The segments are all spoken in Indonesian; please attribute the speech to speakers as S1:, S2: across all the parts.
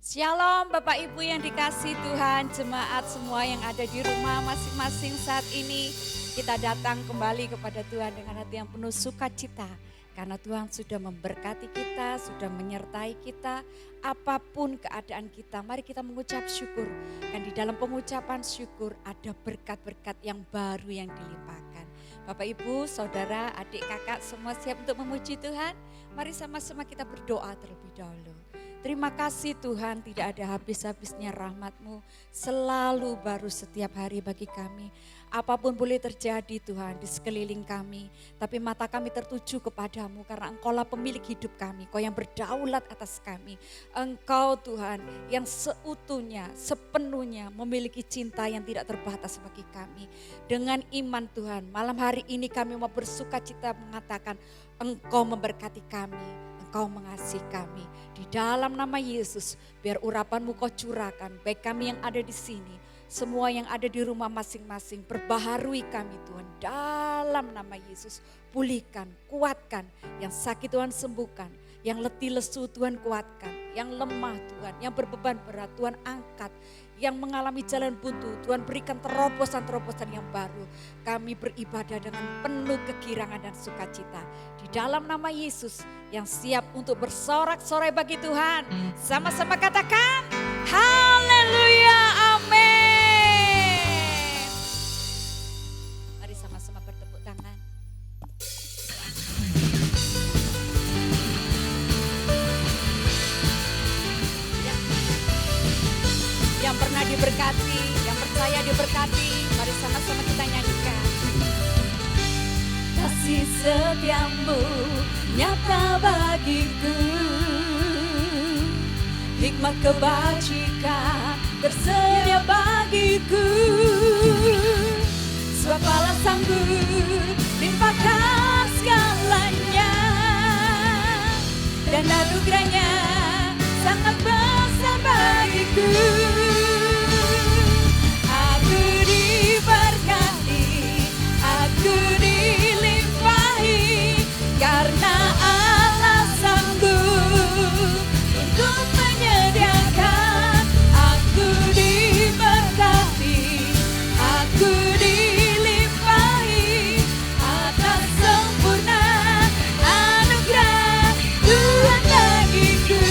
S1: Shalom Bapak Ibu yang dikasih Tuhan, jemaat semua yang ada di rumah masing-masing saat ini. Kita datang kembali kepada Tuhan dengan hati yang penuh sukacita. Karena Tuhan sudah memberkati kita, sudah menyertai kita, apapun keadaan kita. Mari kita mengucap syukur. Dan di dalam pengucapan syukur ada berkat-berkat yang baru yang dilimpahkan. Bapak Ibu, saudara, adik kakak semua siap untuk memuji Tuhan? Mari sama-sama kita berdoa terlebih dahulu. Terima kasih Tuhan, tidak ada habis-habisnya rahmat-Mu, selalu baru setiap hari bagi kami. Apapun boleh terjadi Tuhan di sekeliling kami, tapi mata kami tertuju kepadamu karena Engkaulah pemilik hidup kami, Engkau yang berdaulat atas kami. Engkau Tuhan yang seutuhnya, sepenuhnya memiliki cinta yang tidak terbatas bagi kami. Dengan iman Tuhan, malam hari ini kami mau bersukacita mengatakan Engkau memberkati kami. Engkau mengasihi kami. Di dalam nama Yesus, biar urapan-Mu Kau curahkan, baik kami yang ada di sini, semua yang ada di rumah masing-masing, perbaharui kami Tuhan. Dalam nama Yesus, pulihkan, kuatkan, yang sakit Tuhan sembuhkan, yang letih lesu Tuhan kuatkan, yang lemah Tuhan, yang berbeban berat Tuhan angkat, yang mengalami jalan buntu Tuhan berikan terobosan-terobosan yang baru. Kami beribadah dengan penuh kegirangan dan sukacita. Di dalam nama Yesus yang siap untuk bersorak-sorai bagi Tuhan. Sama-sama katakan haleluya, amin. Mari sama-sama bertepuk tangan. Ya. Yang pernah diberkati, yang percaya diberkati, mari sama-sama kita nyanyikan. Kasih setiamu nyata bagiku, hikmat kebajikan tersedia bagiku. Sebab Allah sanggup limpahkan segalanya, dan anugerahnya sangat besar bagiku. Aku diberkati, aku dilimpahi, karena Allah sanggup untuk menyediakan. Aku diberkati, aku dilimpahi atas sempurna anugerah Tuhan bagiku.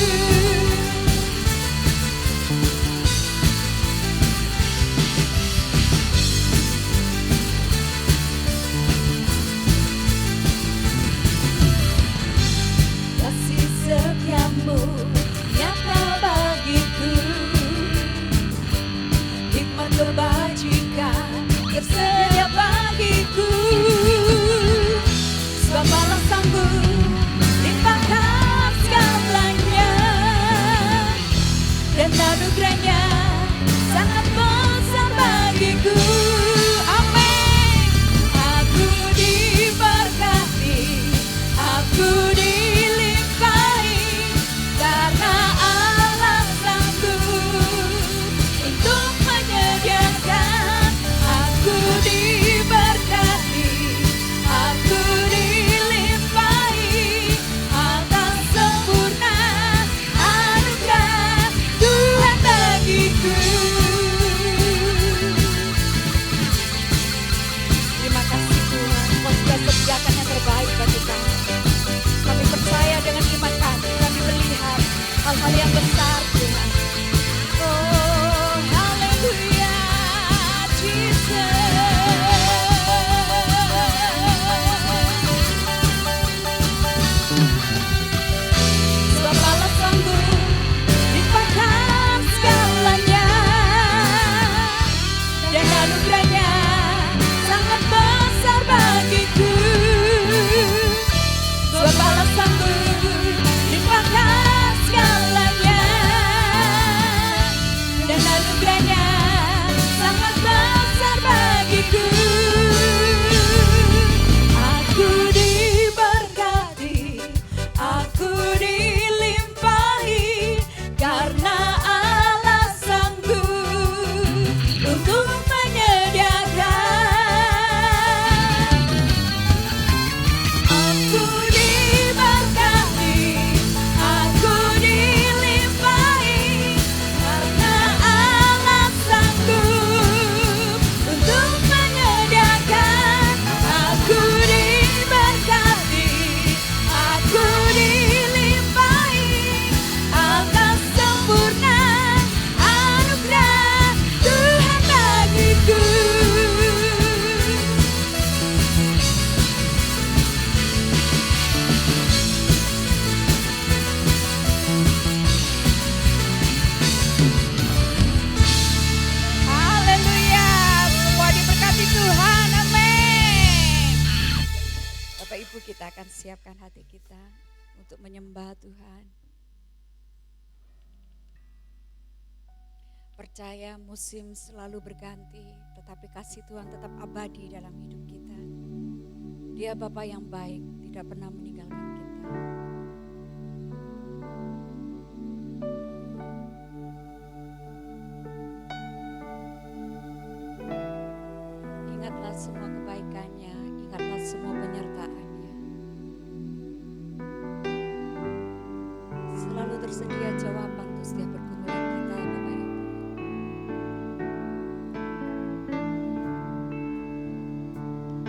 S1: siapkan hati kita untuk menyembah Tuhan. Percaya musim selalu berganti, tetapi kasih Tuhan tetap abadi dalam hidup kita. Dia Bapa yang baik, tidak pernah meninggalkan kita. Ingatlah semua kebaikannya, ingatlah semua penyertaannya. Selalu tersedia jawaban untuk setiap pergumulan kita, Bapak Ibu.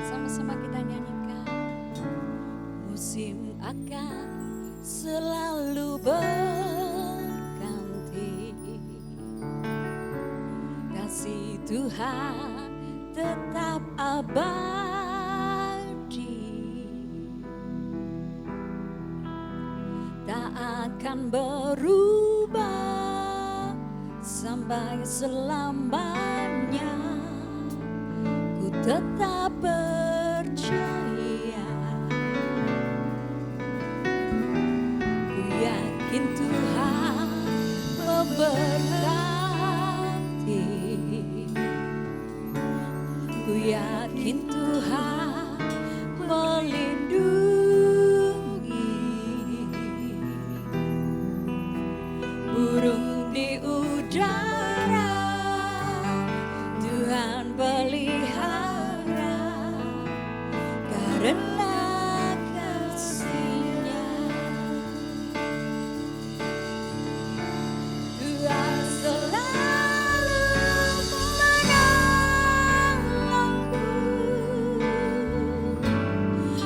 S1: Sama-sama kita nyanyikan. Musim akan selalu berganti, kasih Tuhan tetap abadi, tak akan berubah sampai selamanya. Ku tetap percaya, ku yakin Tuhan memberkati, ku yakin Tuhan melindungi. Burung di udara Tuhan pelihara, karena kasih-Nya. Tuhan selalu menolongku,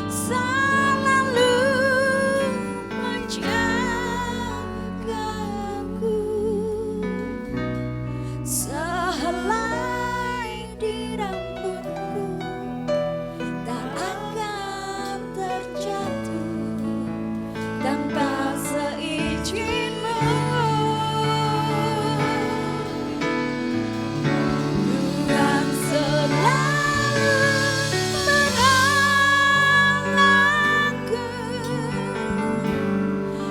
S1: selalu menjagaku, sehelai di rambutku tak akan terjatuh tanpa seizin-Mu. Tuhan selalu menolongku,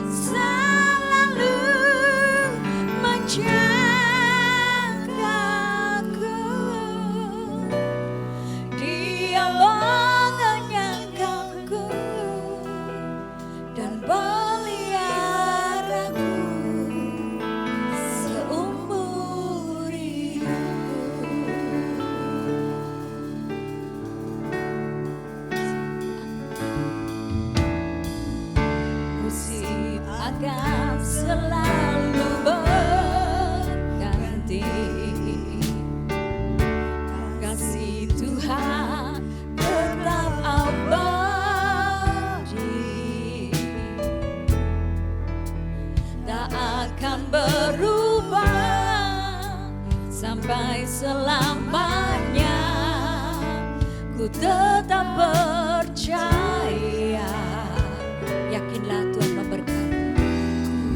S1: selalu menjagaku. Dia mengenyangkanku dan peliharaku seumur hidupku. Musim akan selalu berganti, kasih Tuhan tetap abadi, tak akan berubah sampai selamanya. Ku tetap percaya, yakinlah Tuhan memberkati,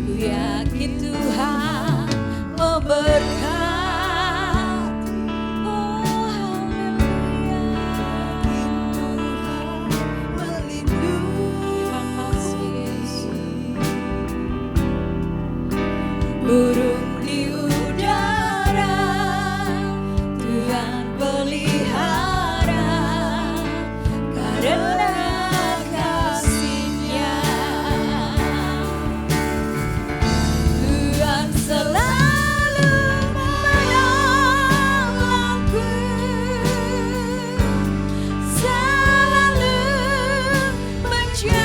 S1: ku yakin Tuhan memberkati. Oh haleluya, Tuhan melindungi. Terima kasih Yesus. Burung di udara Tuhan pelihara, karena kasih-Nya. Tuhan selalu menolongku, selalu menjagaku,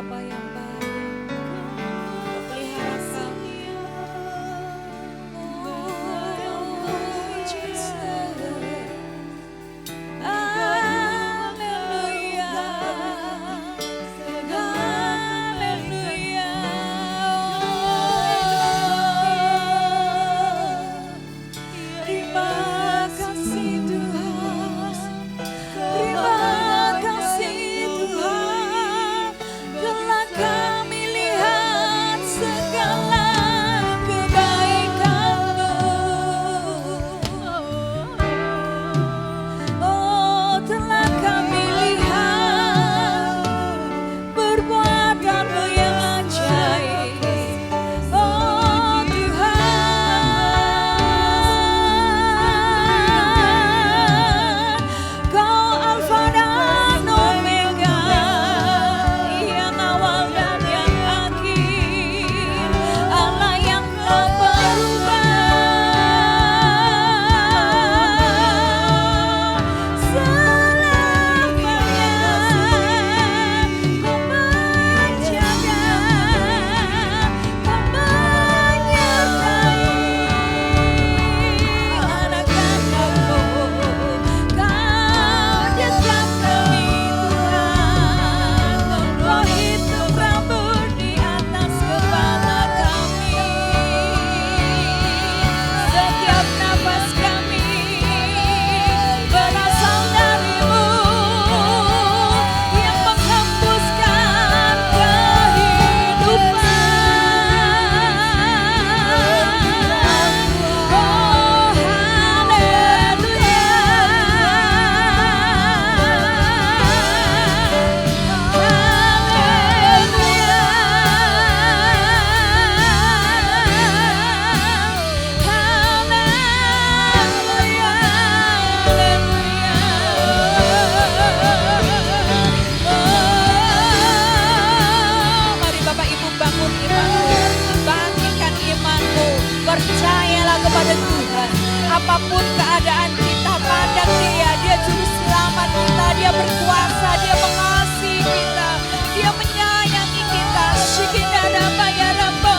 S1: Bapa yang baik. Kau pelihara kami. Oh, Jesus. Haleluya. Haleluya. Terima kasih Tuhan. Terima kasih Tuhan. Telah kami lihat segala kebaikan-Mu. Oh, telah kami lihat perbuatan-Mu yang ajaib. Oh Tuhan, Kau Alfa dan Omega, yang awal dan yang akhir, Allah yang tak berubah. Selamanya Kau menjaga, Kau menyertai anak-anak-Mu. Kau dekat kami Tuhan, Kau hitung rambut di atas kepala kami. Setiap nafas kami berasal dari-Mu yang menghembuskan kehidupan. Oh haleluya. Mari Bapak Ibu bangun imanmu, bangkitkan imanmu, percayalah kepada Tuhan. Apapun keadaan kita, pandang Dia, Dia juru selamat kita, Dia berkuasa, Dia mengasihi kita, Dia menyayangi kita. Shikidara bayaraba,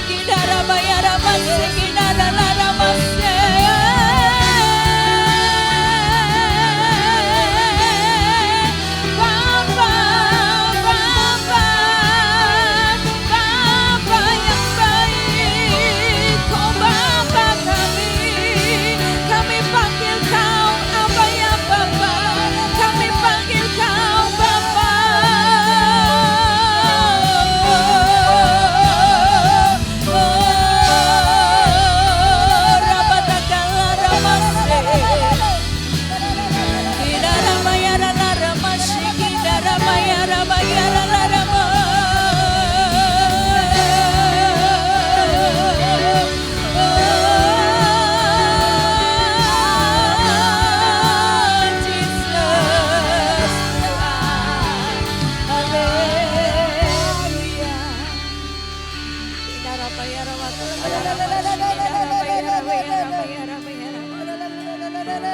S1: Kidara bayaraba, Shikidara laraba, Bapa, Bapa, Bapa yang baik, Kau Bapa kami panggil Kau apa ya Bapa, kami panggil Kau Bapa. Rabatakala ramase, Kidara bayara laramashi, Kidara bayara bayara larama. Jesus, haleluya. Kidara bayara watara laramashi, Kidara bayara bayara bayara bayara.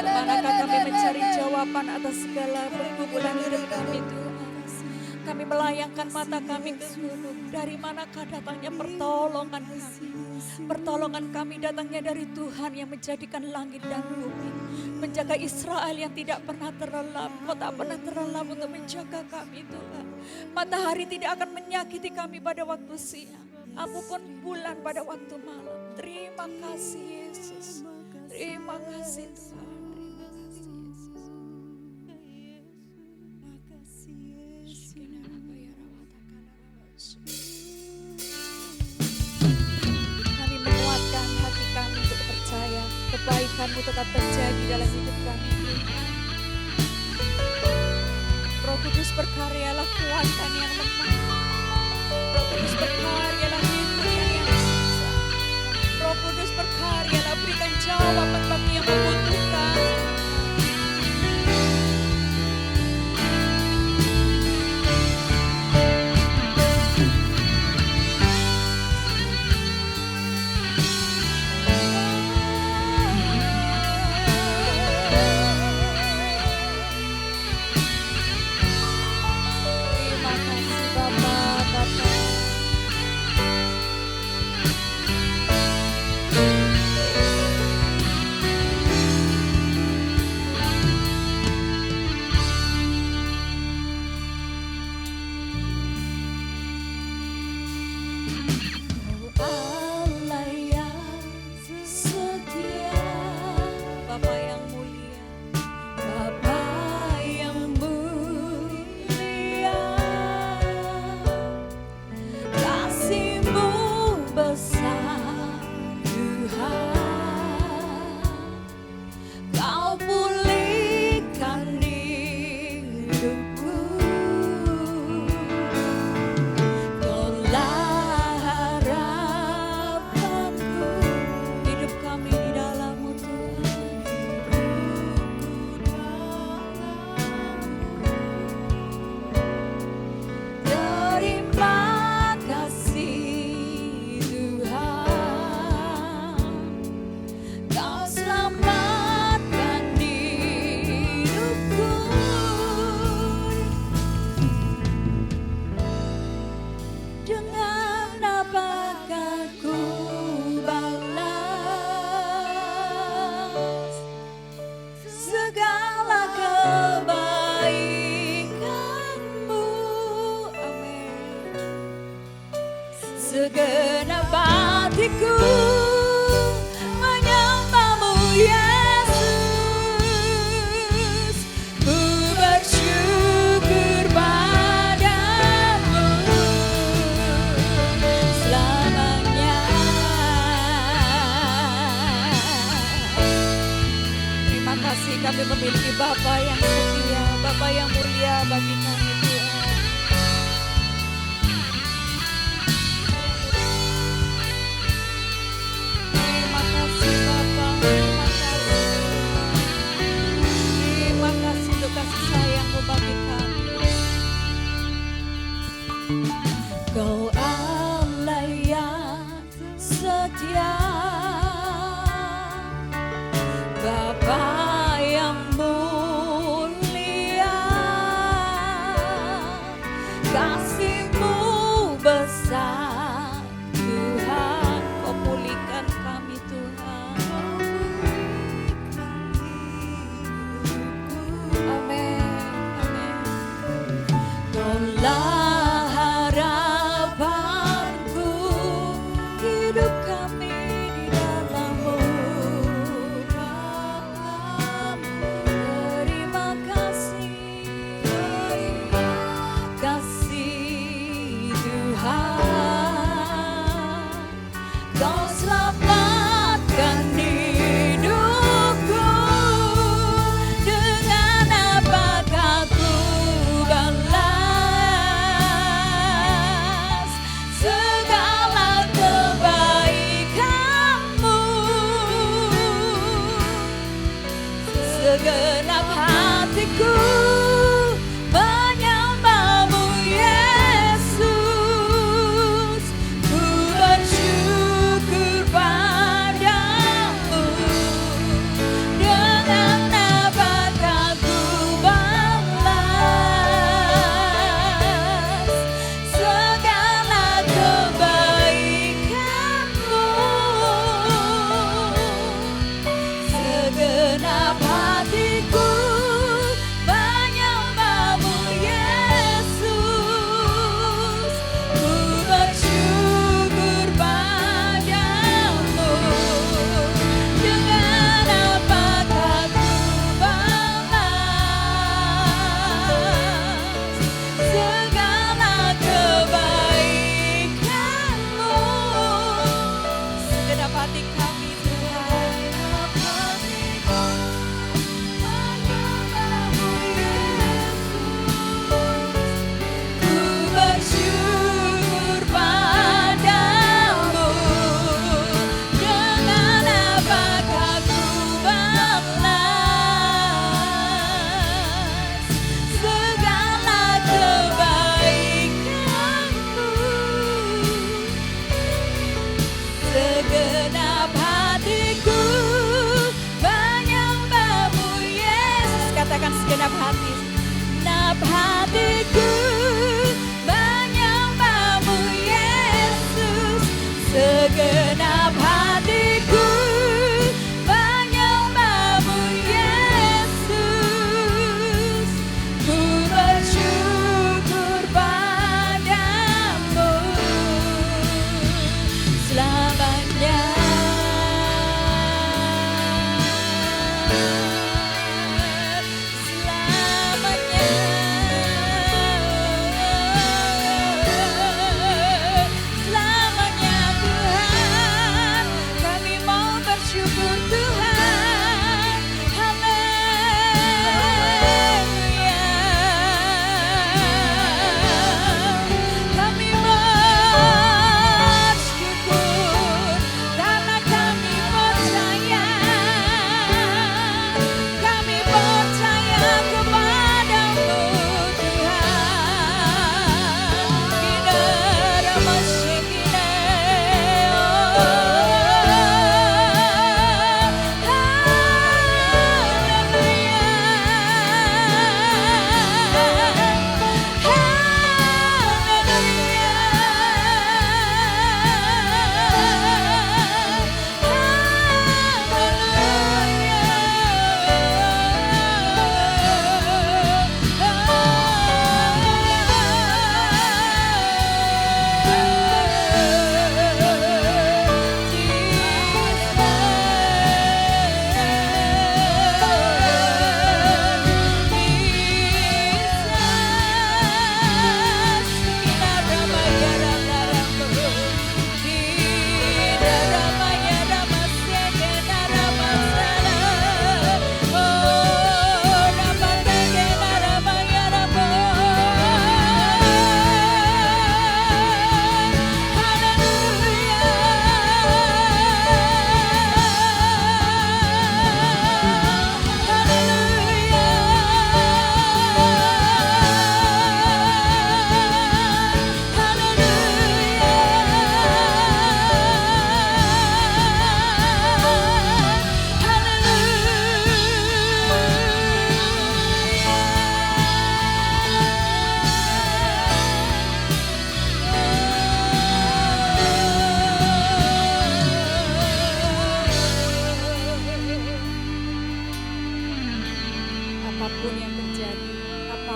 S1: Manakah kami mencari jawaban atas segala pergumulan hidup kami Tuhan? Kami melayangkan mata kami ke gunung. Dari manakah datangnya pertolongan kami? Pertolongan kami datangnya dari Tuhan yang menjadikan langit dan bumi. Menjaga Israel yang tidak pernah terlelap. Kau tak pernah terlelap untuk menjaga kami Tuhan. Matahari tidak akan menyakiti kami pada waktu siang. Apapun bulan pada waktu malam. Terima kasih Yesus. Terima kasih Tuhan. Kami menguatkan hati kami untuk percaya kebaikan-Mu tetap terjadi dalam hidup kami. Roh Kudus berkaryalah, kuatkan yang lemah. Roh Kudus berkaryalah, hidupkan yang susah. Roh Kudus berkaryalah, berikan jawaban bagi yang membutuhkan. segenap hatiku menyembahmu Yesus. Ku bersyukur padamu selamanya. Terima kasih kami memiliki Bapa yang setia, Bapa yang mulia bagi kami Tuhan. Terima kasih Bapa, terima kasih. Terima kasih untuk kasih sayang-Mu bagi kami. Kau Allah yang setia, Bapa yang mulia,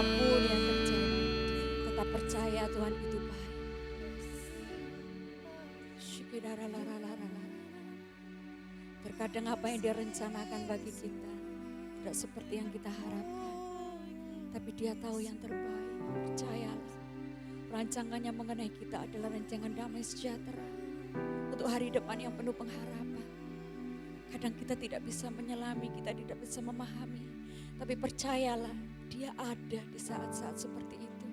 S1: apapun yang terjadi, tetap percaya Tuhan itu baik. Terkadang apa yang Dia rencanakan bagi kita tidak seperti yang kita harapkan, tapi Dia tahu yang terbaik. Percayalah, rancangannya mengenai kita adalah rancangan damai sejahtera untuk hari depan yang penuh pengharapan. Kadang kita tidak bisa menyelami, kita tidak bisa memahami, tapi percayalah, Dia ada di saat-saat seperti itu.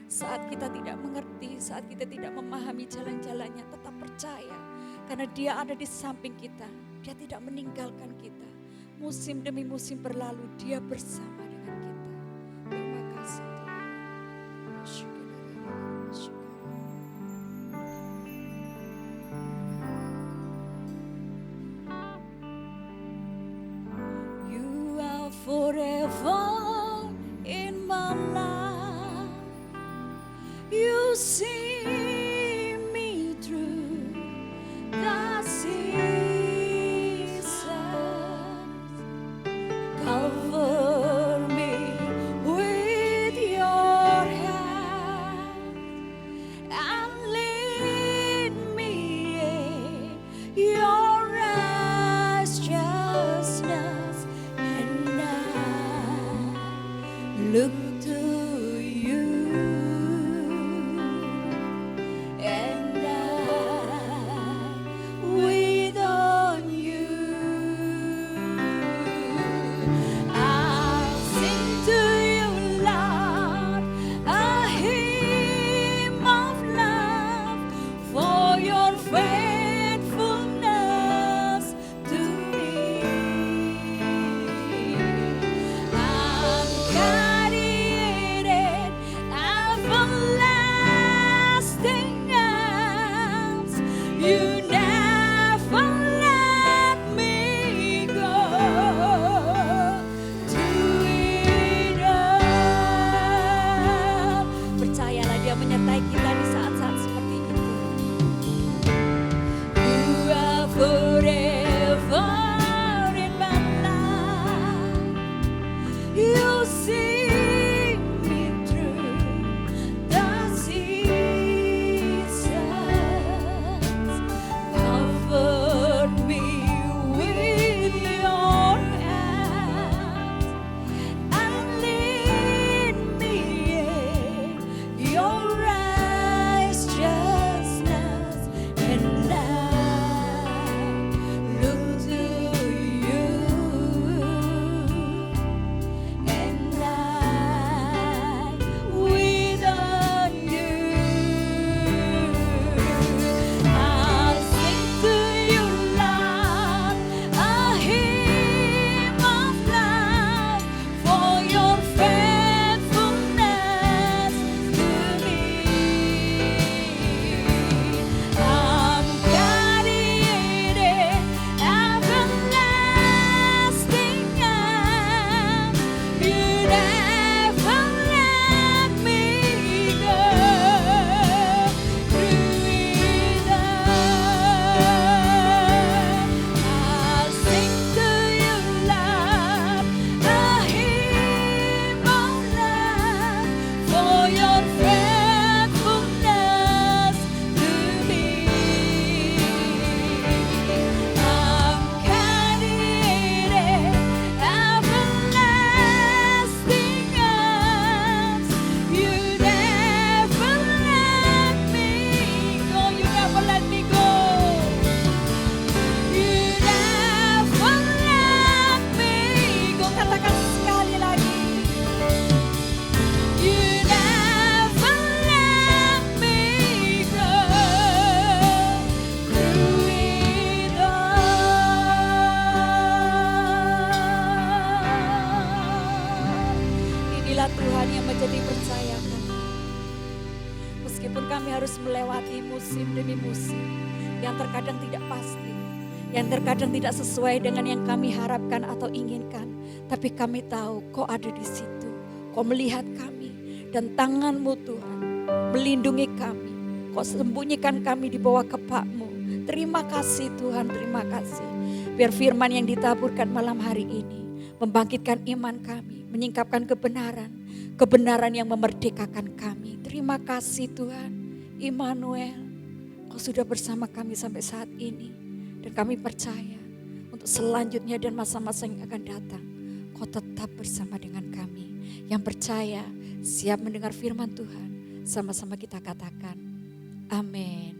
S1: Saat kita tidak mengerti, saat kita tidak memahami jalan-jalannya, tetap percaya. Karena Dia ada di samping kita, Dia tidak meninggalkan kita. Musim demi musim berlalu, Dia bersama dengan kita. Terima kasih Tuhan. You are forever in my life. You see me through the seasons. Cover me with your hand and lead me in your righteousness, and I look to you, and I wait on you. I sing to you, Lord, a hymn of love for your faithfulness to me. I'm carried in everlasting arms. You never let me go. Do it all. Percayalah, Dia menyertai kita di saat-saat seperti itu. You are forever in my life. You see me through the seasons. Cover me with your hand and lead me in your righteousness, and I look to you, and I wait on you. I'll sing to you, Lord, a hymn of love for your faithfulness to me. I'm carried in everlasting arms. You never let me go. Through it all, I'll sing to you, Lord, a hymn of love for your faithfulness to me. I'm carried in everlasting arms. You never let me go. You never let me go. You never let me go. Katakan sekali lagi. You never let me go. Through it all. Inilah Tuhan yang menjadi percaya kami. Meskipun kami harus melewati musim demi musim yang terkadang tidak pasti, yang terkadang tidak sesuai dengan yang kami harapkan atau inginkan, tapi kami tahu Kau ada di situ. Kau melihat kami dan tangan-Mu Tuhan melindungi kami. Kau sembunyikan kami di bawah kepak-Mu. Terima kasih Tuhan, terima kasih. Biar firman yang ditaburkan malam hari ini membangkitkan iman kami, menyingkapkan kebenaran, kebenaran yang memerdekakan kami. Terima kasih Tuhan, Immanuel, Kau sudah bersama kami sampai saat ini. Dan kami percaya untuk selanjutnya dan masa-masa yang akan datang, Kau tetap bersama dengan kami. Yang percaya, siap mendengar firman Tuhan, sama-sama kita katakan, amin.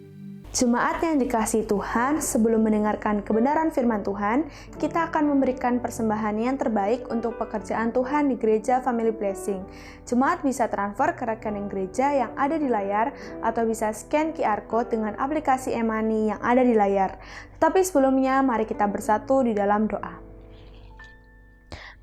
S2: Jemaat yang dikasihi Tuhan, sebelum mendengarkan kebenaran firman Tuhan, kita akan memberikan persembahan yang terbaik untuk pekerjaan Tuhan di Gereja Family Blessing. Jemaat bisa transfer ke rekening gereja yang ada di layar atau bisa scan QR Code dengan aplikasi e-money yang ada di layar. Tetapi sebelumnya, mari kita bersatu di dalam doa.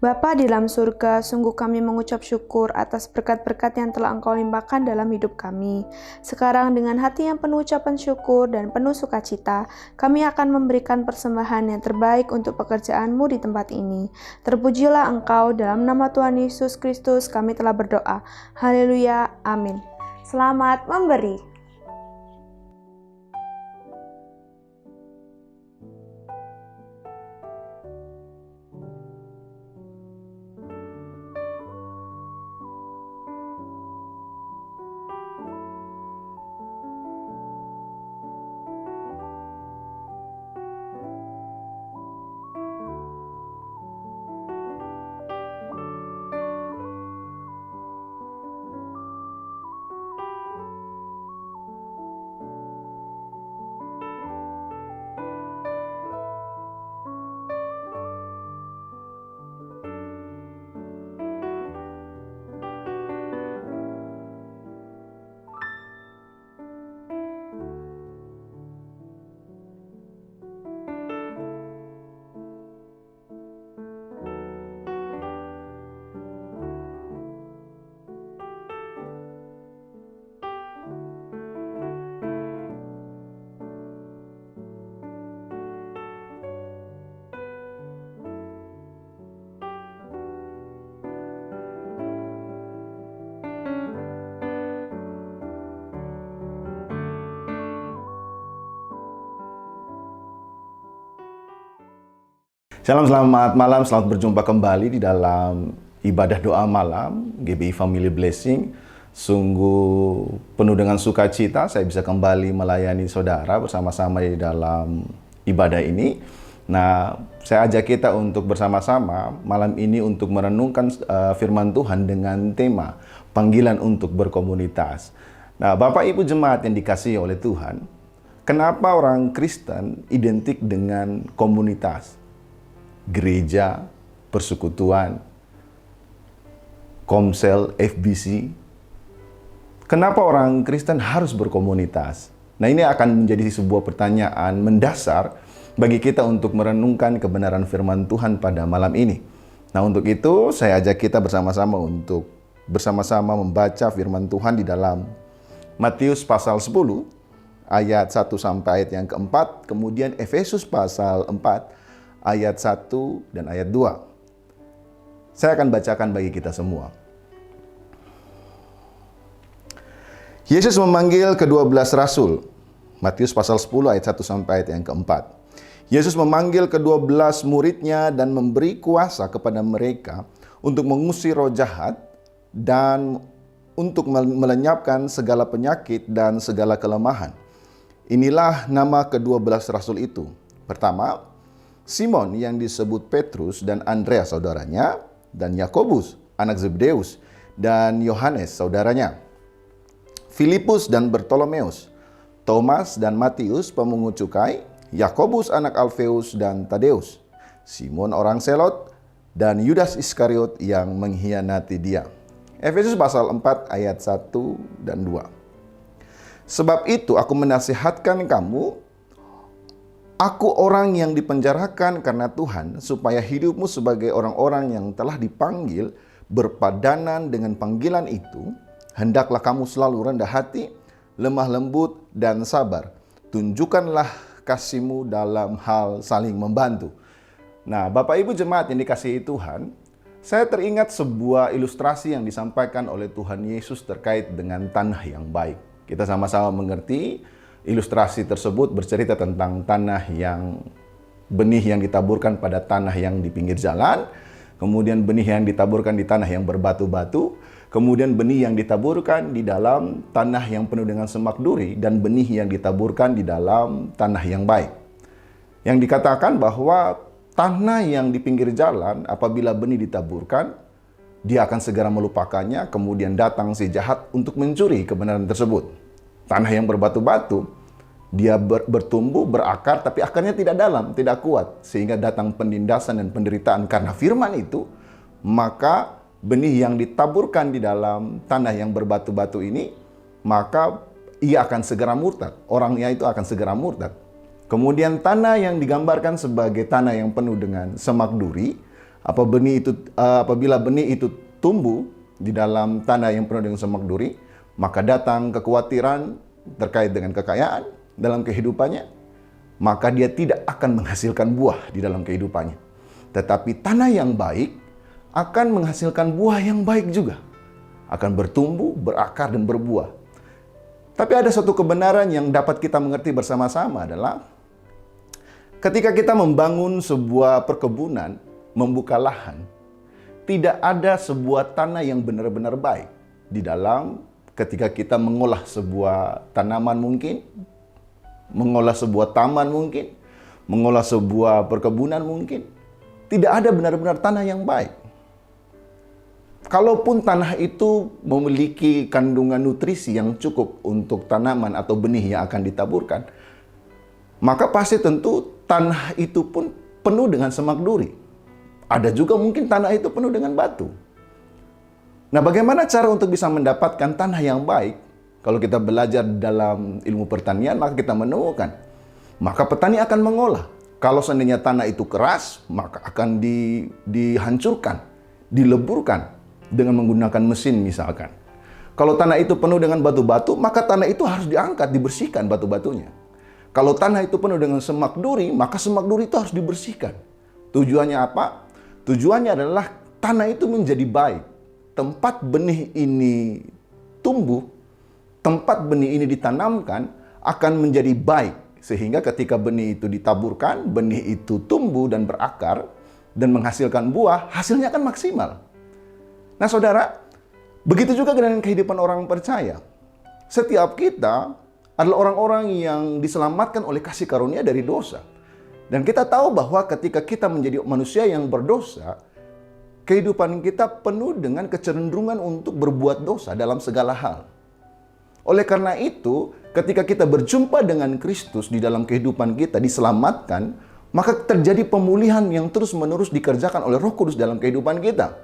S2: Bapa di dalam surga, sungguh kami mengucap syukur atas berkat-berkat yang telah Engkau limpahkan dalam hidup kami. Sekarang dengan hati yang penuh ucapan syukur dan penuh sukacita, kami akan memberikan persembahan yang terbaik untuk pekerjaan-Mu di tempat ini. Terpujilah Engkau, dalam nama Tuhan Yesus Kristus kami telah berdoa. Haleluya, amin. Selamat memberi.
S3: Shalom, selamat malam, selamat berjumpa kembali di dalam ibadah doa malam GBI Family Blessing. Sungguh penuh dengan sukacita saya bisa kembali melayani saudara bersama-sama di dalam ibadah ini. Nah, saya ajak kita untuk bersama-sama malam ini untuk merenungkan firman Tuhan dengan tema panggilan untuk berkomunitas. Nah, Bapak Ibu jemaat yang dikasihi oleh Tuhan, kenapa orang Kristen identik dengan komunitas? Gereja, persekutuan, komsel, FBC. Kenapa orang Kristen harus berkomunitas? Nah, ini akan menjadi sebuah pertanyaan mendasar bagi kita untuk merenungkan kebenaran firman Tuhan pada malam ini. Nah, untuk itu saya ajak kita bersama-sama untuk bersama-sama membaca firman Tuhan di dalam Matius pasal 10 ayat 1 sampai ayat yang keempat, kemudian Efesus pasal 4 ayat 1 dan ayat 2. Saya akan bacakan bagi kita semua. Yesus memanggil ke-12 rasul. Matius pasal 10 ayat 1 sampai ayat yang keempat. Yesus memanggil ke-12 muridnya dan memberi kuasa kepada mereka untuk mengusir roh jahat dan untuk melenyapkan segala penyakit dan segala kelemahan. Inilah nama ke-12 rasul itu. Pertama, Simon yang disebut Petrus dan Andreas saudaranya, dan Yakobus anak Zebdeus dan Yohanes saudaranya, Filipus dan Bartolomeus, Thomas dan Matius pemungut cukai, Yakobus anak Alfeus dan Tadeus, Simon orang Selot, dan Yudas Iskariot yang mengkhianati dia. Efesus pasal 4 ayat 1 dan 2. Sebab itu aku menasihatkan kamu, aku orang yang dipenjarakan karena Tuhan, supaya hidupmu sebagai orang-orang yang telah dipanggil berpadanan dengan panggilan itu, hendaklah kamu selalu rendah hati, lemah lembut, dan sabar. Tunjukkanlah kasihmu dalam hal saling membantu. Nah, Bapak Ibu jemaat yang dikasihi Tuhan, saya teringat sebuah ilustrasi yang disampaikan oleh Tuhan Yesus terkait dengan tanah yang baik. Kita sama-sama mengerti. Ilustrasi tersebut bercerita tentang tanah yang benih yang ditaburkan pada tanah yang di pinggir jalan. kemudian benih yang ditaburkan di tanah yang berbatu-batu, kemudian benih yang ditaburkan di dalam tanah yang penuh dengan semak duri, dan benih yang ditaburkan di dalam tanah yang baik. Yang dikatakan bahwa tanah yang di pinggir jalan, apabila benih ditaburkan, dia akan segera melupakannya, kemudian datang si jahat untuk mencuri kebenaran tersebut. Tanah yang berbatu-batu, dia bertumbuh, berakar, tapi akarnya tidak dalam, tidak kuat, sehingga datang penindasan dan penderitaan karena firman itu. Maka benih yang ditaburkan di dalam tanah yang berbatu-batu ini, maka ia akan segera murtad. Orangnya itu akan segera murtad. Kemudian tanah yang digambarkan sebagai tanah yang penuh dengan semak duri, apabila benih itu tumbuh di dalam tanah yang penuh dengan semak duri, maka datang kekhawatiran terkait dengan kekayaan dalam kehidupannya, maka dia tidak akan menghasilkan buah di dalam kehidupannya. Tetapi tanah yang baik akan menghasilkan buah yang baik juga, akan bertumbuh, berakar, dan berbuah. Tapi ada satu kebenaran yang dapat kita mengerti bersama-sama adalah ketika kita membangun sebuah perkebunan, membuka lahan, tidak ada sebuah tanah yang benar-benar baik di dalam ketika kita mengolah sebuah tanaman mungkin, mengolah sebuah taman mungkin, mengolah sebuah perkebunan mungkin, tidak ada benar-benar tanah yang baik. Kalaupun tanah itu memiliki kandungan nutrisi yang cukup untuk tanaman atau benih yang akan ditaburkan, maka pasti tentu tanah itu pun penuh dengan semak duri. Ada juga mungkin tanah itu penuh dengan batu. Nah, bagaimana cara untuk bisa mendapatkan tanah yang baik? Kalau kita belajar dalam ilmu pertanian, maka kita menemukan. Maka petani akan mengolah. Kalau seandainya tanah itu keras, maka akan dihancurkan, dileburkan dengan menggunakan mesin misalkan. Kalau tanah itu penuh dengan batu-batu, maka tanah itu harus diangkat, dibersihkan batu-batunya. Kalau tanah itu penuh dengan semak duri, maka semak duri itu harus dibersihkan. Tujuannya apa? Tujuannya adalah tanah itu menjadi baik. Tempat benih ini tumbuh, tempat benih ini ditanamkan akan menjadi baik. Sehingga ketika benih itu ditaburkan, benih itu tumbuh dan berakar dan menghasilkan buah, hasilnya akan maksimal. Nah saudara, begitu juga dengan kehidupan orang percaya. Setiap kita adalah orang-orang yang diselamatkan oleh kasih karunia dari dosa. Dan kita tahu bahwa ketika kita menjadi manusia yang berdosa, kehidupan kita penuh dengan kecenderungan untuk berbuat dosa dalam segala hal. Oleh karena itu, ketika kita berjumpa dengan Kristus di dalam kehidupan kita, diselamatkan, maka terjadi pemulihan yang terus-menerus dikerjakan oleh Roh Kudus dalam kehidupan kita.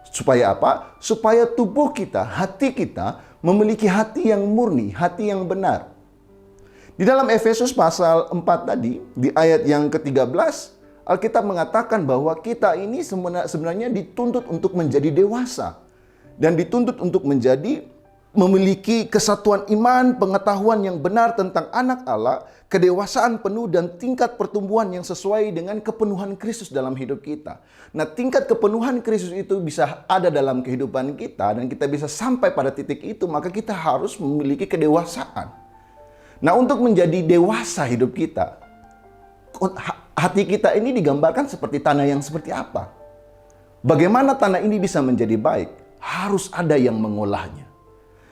S3: Supaya apa? Supaya tubuh kita, hati kita, memiliki hati yang murni, hati yang benar. Di dalam Efesus pasal 4 tadi, di ayat yang ke-13, Alkitab mengatakan bahwa kita ini sebenarnya dituntut untuk menjadi dewasa. Dan dituntut untuk memiliki kesatuan iman, pengetahuan yang benar tentang anak Allah, kedewasaan penuh, dan tingkat pertumbuhan yang sesuai dengan kepenuhan Kristus dalam hidup kita. Nah, tingkat kepenuhan Kristus itu bisa ada dalam kehidupan kita, dan kita bisa sampai pada titik itu, maka kita harus memiliki kedewasaan. Nah, untuk menjadi dewasa hidup kita, hati kita ini digambarkan seperti tanah yang seperti apa? Bagaimana tanah ini bisa menjadi baik? Harus ada yang mengolahnya.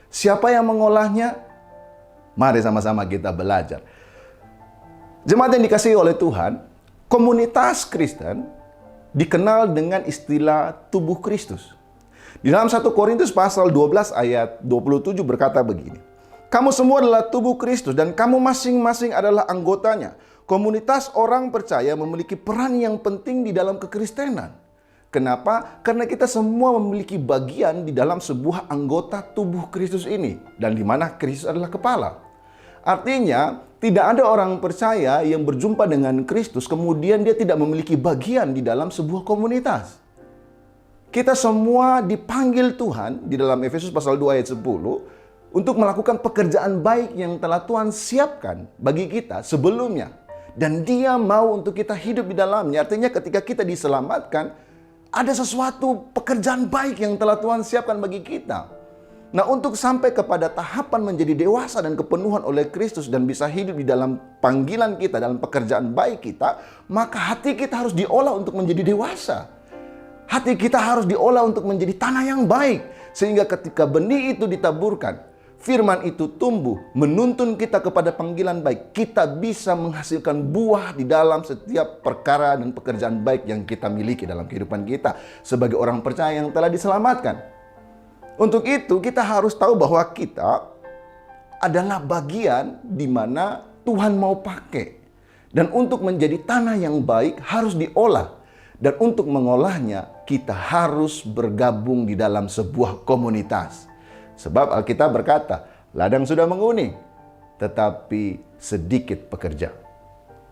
S3: Siapa yang mengolahnya? Mari sama-sama kita belajar. Jemaat yang dikasihi oleh Tuhan, komunitas Kristen dikenal dengan istilah tubuh Kristus. Di dalam 1 Korintus pasal 12 ayat 27 berkata begini. Kamu semua adalah tubuh Kristus dan kamu masing-masing adalah anggotanya. Komunitas orang percaya memiliki peran yang penting di dalam kekristenan. Kenapa? Karena kita semua memiliki bagian di dalam sebuah anggota tubuh Kristus ini. Dan di mana Kristus adalah kepala. Artinya, tidak ada orang percaya yang berjumpa dengan Kristus kemudian dia tidak memiliki bagian di dalam sebuah komunitas. Kita semua dipanggil Tuhan di dalam Efesus pasal 2 ayat 10 untuk melakukan pekerjaan baik yang telah Tuhan siapkan bagi kita sebelumnya. Dan Dia mau untuk kita hidup di dalamnya. Artinya ketika kita diselamatkan, ada sesuatu pekerjaan baik yang telah Tuhan siapkan bagi kita. Nah, untuk sampai kepada tahapan menjadi dewasa dan kepenuhan oleh Kristus dan bisa hidup di dalam panggilan kita, dalam pekerjaan baik kita, maka hati kita harus diolah untuk menjadi dewasa. Hati kita harus diolah untuk menjadi tanah yang baik. Sehingga ketika benih itu ditaburkan, firman itu tumbuh, menuntun kita kepada panggilan baik. Kita bisa menghasilkan buah di dalam setiap perkara dan pekerjaan baik yang kita miliki dalam kehidupan kita sebagai orang percaya yang telah diselamatkan. Untuk itu kita harus tahu bahwa kita adalah bagian di mana Tuhan mau pakai. Dan untuk menjadi tanah yang baik harus diolah. Dan untuk mengolahnya kita harus bergabung di dalam sebuah komunitas. Sebab Alkitab berkata, ladang sudah menguning, tetapi sedikit pekerja.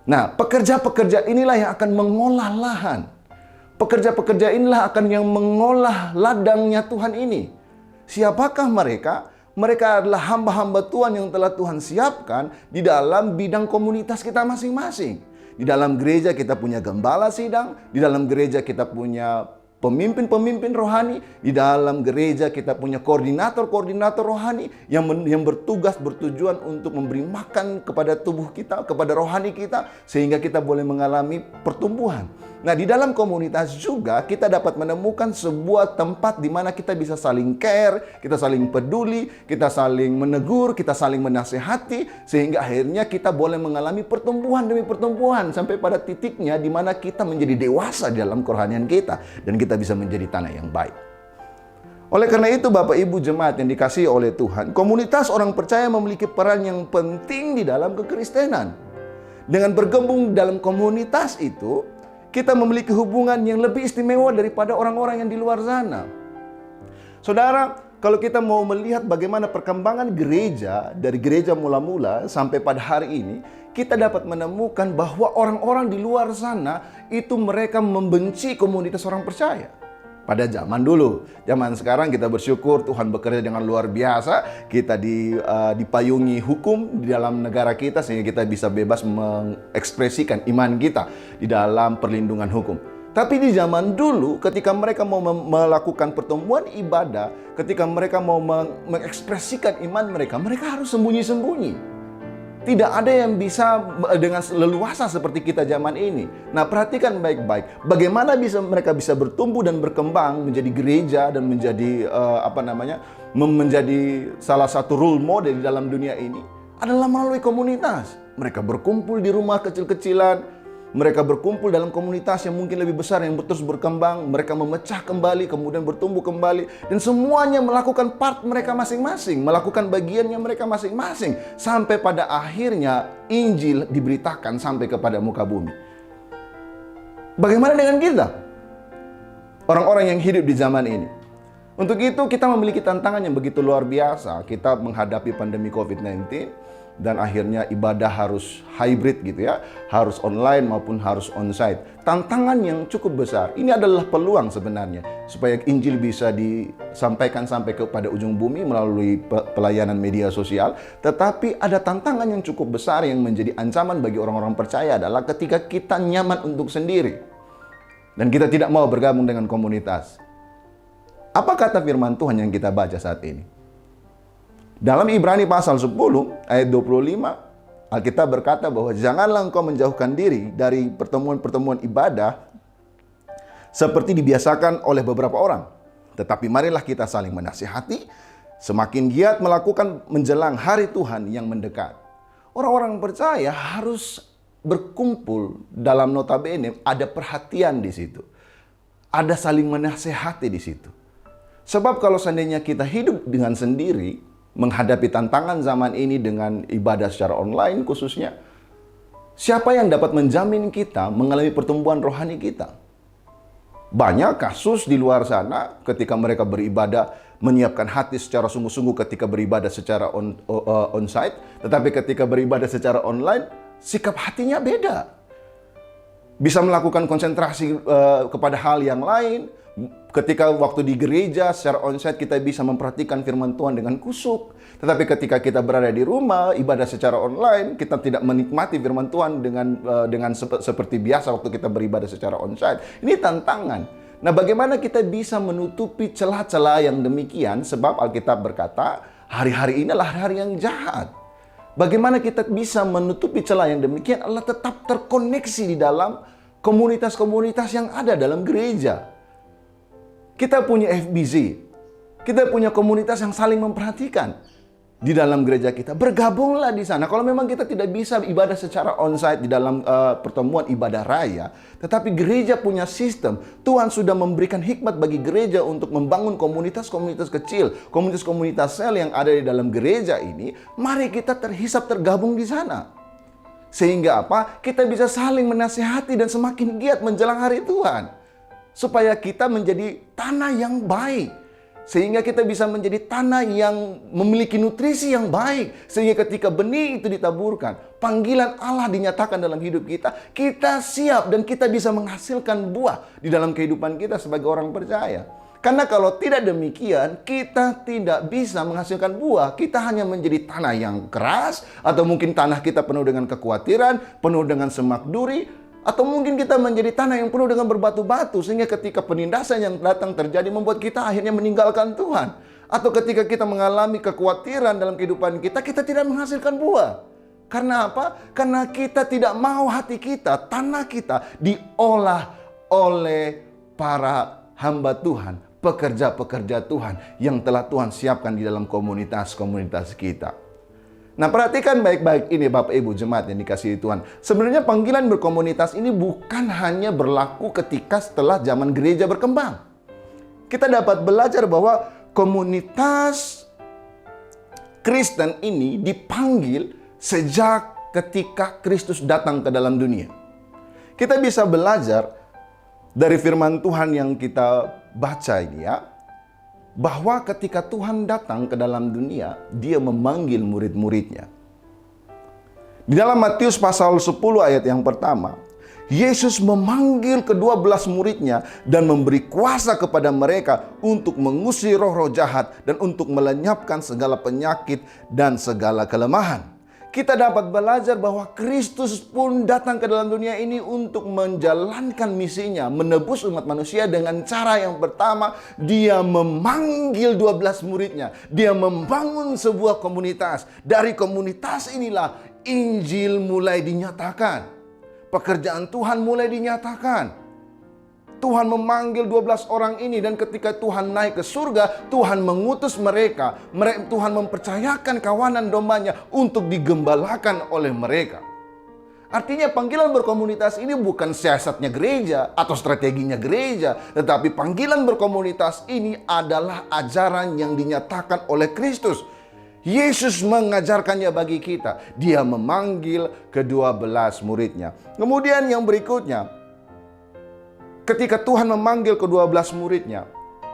S3: Nah, pekerja-pekerja inilah yang akan mengolah lahan. Pekerja-pekerja inilah akan yang mengolah ladangnya Tuhan ini. Siapakah mereka? Mereka adalah hamba-hamba Tuhan yang telah Tuhan siapkan di dalam bidang komunitas kita masing-masing. Di dalam gereja kita punya gembala sidang, di dalam gereja kita punya pemimpin-pemimpin rohani, di dalam gereja kita punya koordinator-koordinator rohani yang bertugas, bertujuan untuk memberi makan kepada tubuh kita, kepada rohani kita, sehingga kita boleh mengalami pertumbuhan. Nah, di dalam komunitas juga kita dapat menemukan sebuah tempat di mana kita bisa saling care, kita saling peduli, kita saling menegur, kita saling menasehati, sehingga akhirnya kita boleh mengalami pertumbuhan demi pertumbuhan sampai pada titiknya di mana kita menjadi dewasa di dalam kerohanian kita dan kita bisa menjadi tanah yang baik. Oleh karena itu, Bapak Ibu jemaat yang dikasihi oleh Tuhan, komunitas orang percaya memiliki peran yang penting di dalam kekristenan. Dengan bergabung dalam komunitas itu, kita memiliki hubungan yang lebih istimewa daripada orang-orang yang di luar sana. Saudara, kalau kita mau melihat bagaimana perkembangan gereja dari gereja mula-mula sampai pada hari ini, kita dapat menemukan bahwa orang-orang di luar sana itu mereka membenci komunitas orang percaya. Pada zaman dulu, zaman sekarang kita bersyukur Tuhan bekerja dengan luar biasa. Kita dipayungi hukum di dalam negara kita sehingga kita bisa bebas mengekspresikan iman kita di dalam perlindungan hukum. Tapi di zaman dulu ketika mereka mau melakukan pertemuan ibadah, ketika mereka mau mengekspresikan iman mereka, mereka harus sembunyi-sembunyi. Tidak ada yang bisa dengan leluasa seperti kita zaman ini. Nah, perhatikan baik-baik. Bagaimana mereka bisa bertumbuh dan berkembang menjadi gereja dan menjadi menjadi salah satu role model di dalam dunia ini adalah melalui komunitas. Mereka berkumpul di rumah kecil-kecilan. Mereka berkumpul dalam komunitas yang mungkin lebih besar yang terus berkembang. Mereka memecah kembali, kemudian bertumbuh kembali. Dan semuanya melakukan part mereka masing-masing. Melakukan bagiannya mereka masing-masing. Sampai pada akhirnya Injil diberitakan sampai kepada muka bumi. Bagaimana dengan kita? Orang-orang yang hidup di zaman ini. Untuk itu kita memiliki tantangan yang begitu luar biasa. Kita menghadapi pandemi COVID-19. Dan akhirnya ibadah harus hybrid gitu ya, harus online maupun harus onsite. Tantangan yang cukup besar. Ini adalah peluang sebenarnya supaya Injil bisa disampaikan sampai kepada ujung bumi melalui pelayanan media sosial. Tetapi ada tantangan yang cukup besar yang menjadi ancaman bagi orang-orang percaya adalah ketika kita nyaman untuk sendiri dan kita tidak mau bergabung dengan komunitas. Apa kata firman Tuhan yang kita baca saat ini? Dalam Ibrani pasal 10 ayat 25, Alkitab berkata bahwa janganlah engkau menjauhkan diri dari pertemuan-pertemuan ibadah seperti dibiasakan oleh beberapa orang. Tetapi marilah kita saling menasihati, semakin giat melakukan menjelang hari Tuhan yang mendekat. Orang-orang percaya harus berkumpul dalam notabene, ada perhatian di situ. Ada saling menasihati di situ. Sebab kalau seandainya kita hidup dengan sendiri, menghadapi tantangan zaman ini dengan ibadah secara online khususnya, siapa yang dapat menjamin kita mengalami pertumbuhan rohani kita? Banyak kasus di luar sana ketika mereka beribadah, menyiapkan hati secara sungguh-sungguh ketika beribadah secara onsite, tetapi ketika beribadah secara online, sikap hatinya beda. Bisa melakukan konsentrasi kepada hal yang lain. Ketika waktu di gereja secara onsite kita bisa memperhatikan firman Tuhan dengan kusuk. Tetapi ketika kita berada di rumah, ibadah secara online, kita tidak menikmati firman Tuhan dengan seperti biasa waktu kita beribadah secara onsite. Ini tantangan. Nah, bagaimana kita bisa menutupi celah-celah yang demikian? Sebab Alkitab berkata, hari-hari ini adalah hari yang jahat. Bagaimana kita bisa menutupi celah yang demikian adalah tetap terkoneksi di dalam komunitas-komunitas yang ada dalam gereja. Kita punya FBZ. Kita punya komunitas yang saling memperhatikan di dalam gereja kita. Bergabunglah di sana. Kalau memang kita tidak bisa ibadah secara onsite di dalam pertemuan ibadah raya, tetapi gereja punya sistem. Tuhan sudah memberikan hikmat bagi gereja untuk membangun komunitas-komunitas kecil, komunitas-komunitas sel yang ada di dalam gereja ini. Mari kita terhisap tergabung di sana. Sehingga apa? Kita bisa saling menasihati dan semakin giat menjelang hari Tuhan. Supaya kita menjadi tanah yang baik. Sehingga kita bisa menjadi tanah yang memiliki nutrisi yang baik. Sehingga ketika benih itu ditaburkan, panggilan Allah dinyatakan dalam hidup kita, kita siap dan kita bisa menghasilkan buah di dalam kehidupan kita sebagai orang percaya. Karena kalau tidak demikian, kita tidak bisa menghasilkan buah. Kita hanya menjadi tanah yang keras, atau mungkin tanah kita penuh dengan kekhawatiran, penuh dengan semak duri, atau mungkin kita menjadi tanah yang penuh dengan berbatu-batu, sehingga ketika penindasan yang datang terjadi membuat kita akhirnya meninggalkan Tuhan. Atau ketika kita mengalami kekhawatiran dalam kehidupan kita, kita tidak menghasilkan buah. Karena apa? Karena kita tidak mau hati kita, tanah kita diolah oleh para hamba Tuhan, pekerja-pekerja Tuhan yang telah Tuhan siapkan di dalam komunitas-komunitas kita. Nah, perhatikan baik-baik ini Bapak Ibu jemaat yang dikasihi Tuhan. Sebenarnya panggilan berkomunitas ini bukan hanya berlaku ketika setelah zaman gereja berkembang. Kita dapat belajar bahwa komunitas Kristen ini dipanggil sejak ketika Kristus datang ke dalam dunia. Kita bisa belajar dari firman Tuhan yang kita baca ini ya, bahwa ketika Tuhan datang ke dalam dunia, Dia memanggil murid-muridnya. Di dalam Matius pasal 10 ayat yang pertama, Yesus memanggil ke-12 muridnya dan memberi kuasa kepada mereka untuk mengusir roh-roh jahat dan untuk melenyapkan segala penyakit dan segala kelemahan. Kita dapat belajar bahwa Kristus pun datang ke dalam dunia ini untuk menjalankan misinya, menebus umat manusia dengan cara yang pertama, Dia memanggil 12 muridnya. Dia membangun sebuah komunitas. Dari komunitas inilah Injil mulai dinyatakan. Pekerjaan Tuhan mulai dinyatakan. Tuhan memanggil 12 orang ini, dan ketika Tuhan naik ke surga, Tuhan mengutus mereka. Tuhan mempercayakan kawanan dombanya untuk digembalakan oleh mereka. Artinya panggilan berkomunitas ini bukan siasatnya gereja atau strateginya gereja, tetapi panggilan berkomunitas ini adalah ajaran yang dinyatakan oleh Kristus. Yesus mengajarkannya bagi kita. Dia memanggil ke-12 muridnya. Kemudian yang berikutnya, ketika Tuhan memanggil ke-12 muridnya,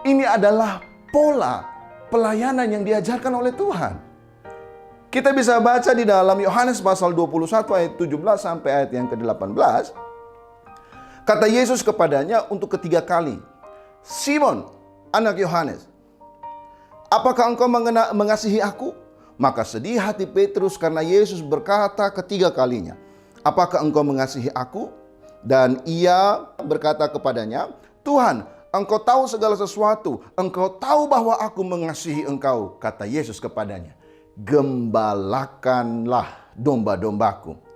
S3: ini adalah pola pelayanan yang diajarkan oleh Tuhan. Kita bisa baca di dalam Yohanes pasal 21 ayat 17 sampai ayat yang ke-18. Kata Yesus kepadanya untuk ketiga kali, "Simon, anak Yohanes, apakah engkau mengasihi aku?" Maka sedih hati Petrus karena Yesus berkata ketiga kalinya, "Apakah engkau mengasihi aku?" Dan ia berkata kepadanya, "Tuhan, engkau tahu segala sesuatu. Engkau tahu bahwa aku mengasihi engkau." Kata Yesus kepadanya, "Gembalakanlah domba-dombaku."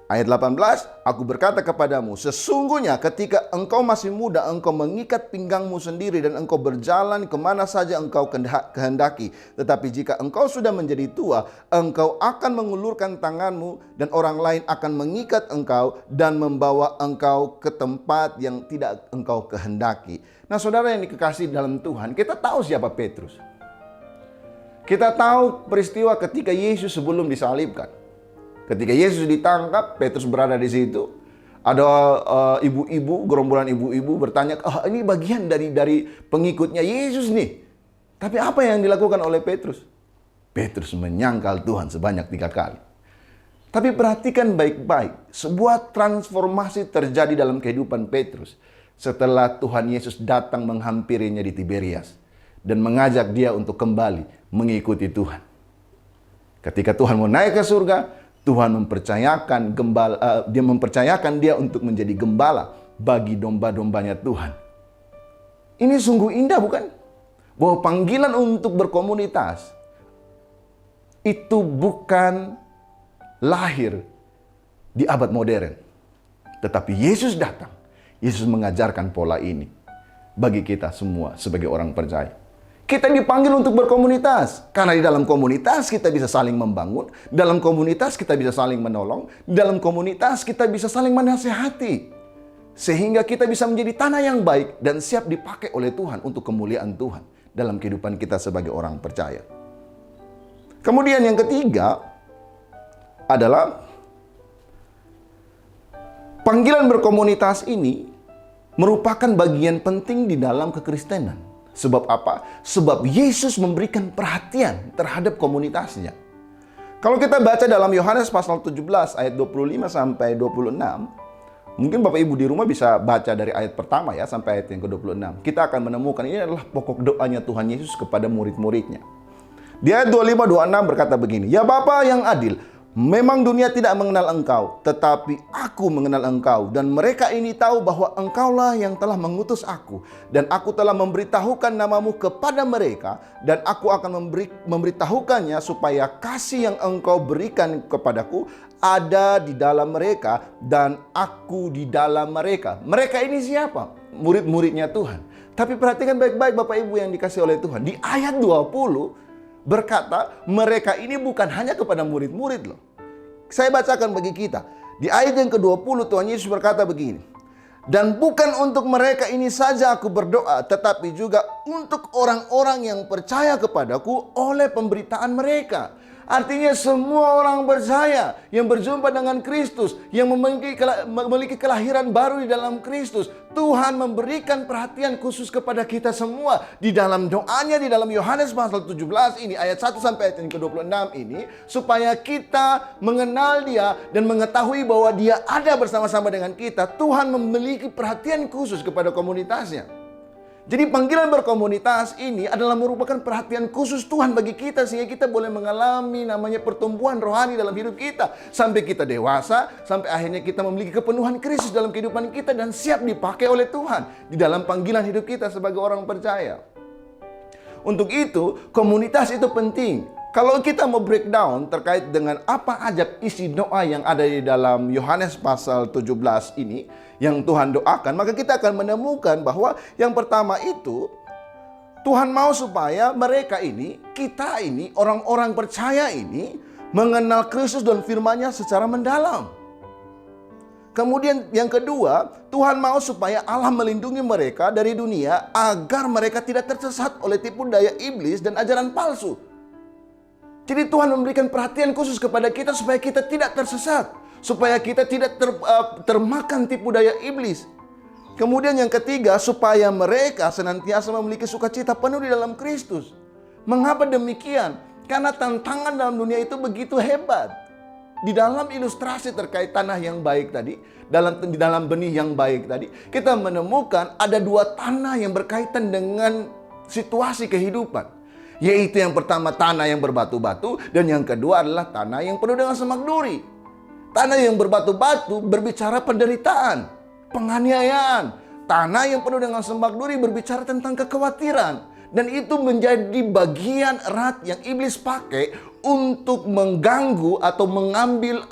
S3: Ayat 18, "Aku berkata kepadamu, sesungguhnya ketika engkau masih muda, engkau mengikat pinggangmu sendiri dan engkau berjalan kemana saja engkau kehendaki. Tetapi jika engkau sudah menjadi tua, engkau akan mengulurkan tanganmu dan orang lain akan mengikat engkau dan membawa engkau ke tempat yang tidak engkau kehendaki." Nah, saudara yang dikasihi dalam Tuhan, kita tahu siapa Petrus. Kita tahu peristiwa ketika Yesus sebelum disalibkan. Ketika Yesus ditangkap, Petrus berada di situ. Ada ibu-ibu, gerombolan ibu-ibu bertanya, ini bagian dari pengikutnya Yesus nih. Tapi apa yang dilakukan oleh Petrus? Petrus menyangkal Tuhan sebanyak 3 kali. Tapi perhatikan baik-baik, sebuah transformasi terjadi dalam kehidupan Petrus setelah Tuhan Yesus datang menghampirinya di Tiberias dan mengajak dia untuk kembali mengikuti Tuhan. Ketika Tuhan mau naik ke surga, Tuhan mempercayakan dia untuk menjadi gembala bagi domba-dombanya Tuhan. Ini sungguh indah, bukan? Bahwa panggilan untuk berkomunitas itu bukan lahir di abad modern. Tetapi Yesus datang. Yesus mengajarkan pola ini. bagi kita semua sebagai orang percaya. Kita dipanggil untuk berkomunitas. Karena di dalam komunitas kita bisa saling membangun. Dalam komunitas kita bisa saling menolong. Dalam komunitas kita bisa saling menasihati. Sehingga kita bisa menjadi tanah yang baik dan siap dipakai oleh Tuhan untuk kemuliaan Tuhan dalam kehidupan kita sebagai orang percaya. Kemudian yang ketiga adalah panggilan berkomunitas ini merupakan bagian penting di dalam kekristenan. Sebab apa? Sebab Yesus memberikan perhatian terhadap komunitasnya. Kalau kita baca dalam Yohanes pasal 17 ayat 25 sampai 26, mungkin Bapak Ibu di rumah bisa baca dari ayat pertama ya sampai ayat yang ke-26. Kita akan menemukan ini adalah pokok doanya Tuhan Yesus kepada murid-muridnya. Di ayat 25-26 berkata begini, "Ya Bapa yang adil, memang dunia tidak mengenal Engkau, tetapi Aku mengenal Engkau, dan mereka ini tahu bahwa Engkaulah yang telah mengutus Aku, dan Aku telah memberitahukan namamu kepada mereka, dan Aku akan memberitahukannya supaya kasih yang Engkau berikan kepadaku ada di dalam mereka, dan Aku di dalam mereka." Mereka ini siapa? Murid-muridnya Tuhan. Tapi perhatikan baik-baik Bapak Ibu yang dikasih oleh Tuhan. Di ayat 20 berkata, mereka ini bukan hanya kepada murid-murid loh. Saya bacakan bagi kita. Di ayat yang ke-20 Tuhan Yesus berkata begini, "Dan bukan untuk mereka ini saja Aku berdoa, tetapi juga untuk orang-orang yang percaya kepadaku oleh pemberitaan mereka." Artinya semua orang percaya yang berjumpa dengan Kristus, yang memiliki kelahiran baru di dalam Kristus, Tuhan memberikan perhatian khusus kepada kita semua. Di dalam doanya di dalam Yohanes pasal 17 ini, ayat 1 sampai ayat yang ke-26 ini, supaya kita mengenal Dia dan mengetahui bahwa Dia ada bersama-sama dengan kita. Tuhan memiliki perhatian khusus kepada komunitasnya. Jadi panggilan berkomunitas ini adalah merupakan perhatian khusus Tuhan bagi kita, sehingga kita boleh mengalami namanya pertumbuhan rohani dalam hidup kita sampai kita dewasa, sampai akhirnya kita memiliki kepenuhan Kristus dalam kehidupan kita dan siap dipakai oleh Tuhan di dalam panggilan hidup kita sebagai orang percaya. Untuk itu, komunitas itu penting. Kalau kita mau breakdown terkait dengan apa aja isi doa yang ada di dalam Yohanes pasal 17 ini yang Tuhan doakan, maka kita akan menemukan bahwa yang pertama itu Tuhan mau supaya mereka ini, kita ini, orang-orang percaya ini mengenal Kristus dan firman-Nya secara mendalam. Kemudian yang kedua, Tuhan mau supaya Allah melindungi mereka dari dunia agar mereka tidak tersesat oleh tipu daya iblis dan ajaran palsu. Jadi Tuhan memberikan perhatian khusus kepada kita supaya kita tidak tersesat, supaya kita tidak termakan tipu daya iblis. Kemudian yang ketiga, supaya mereka senantiasa memiliki sukacita penuh di dalam Kristus. Mengapa demikian? Karena tantangan dalam dunia itu begitu hebat. Di dalam ilustrasi terkait tanah yang baik tadi, di dalam benih yang baik tadi, kita menemukan ada dua tanah yang berkaitan dengan situasi kehidupan. Yaitu yang pertama tanah yang berbatu-batu, dan yang kedua adalah tanah yang penuh dengan semak duri. Tanah yang berbatu-batu berbicara penderitaan, penganiayaan. Tanah yang penuh dengan semak duri berbicara tentang kekhawatiran. Dan itu menjadi bagian erat yang iblis pakai untuk mengganggu atau mengambil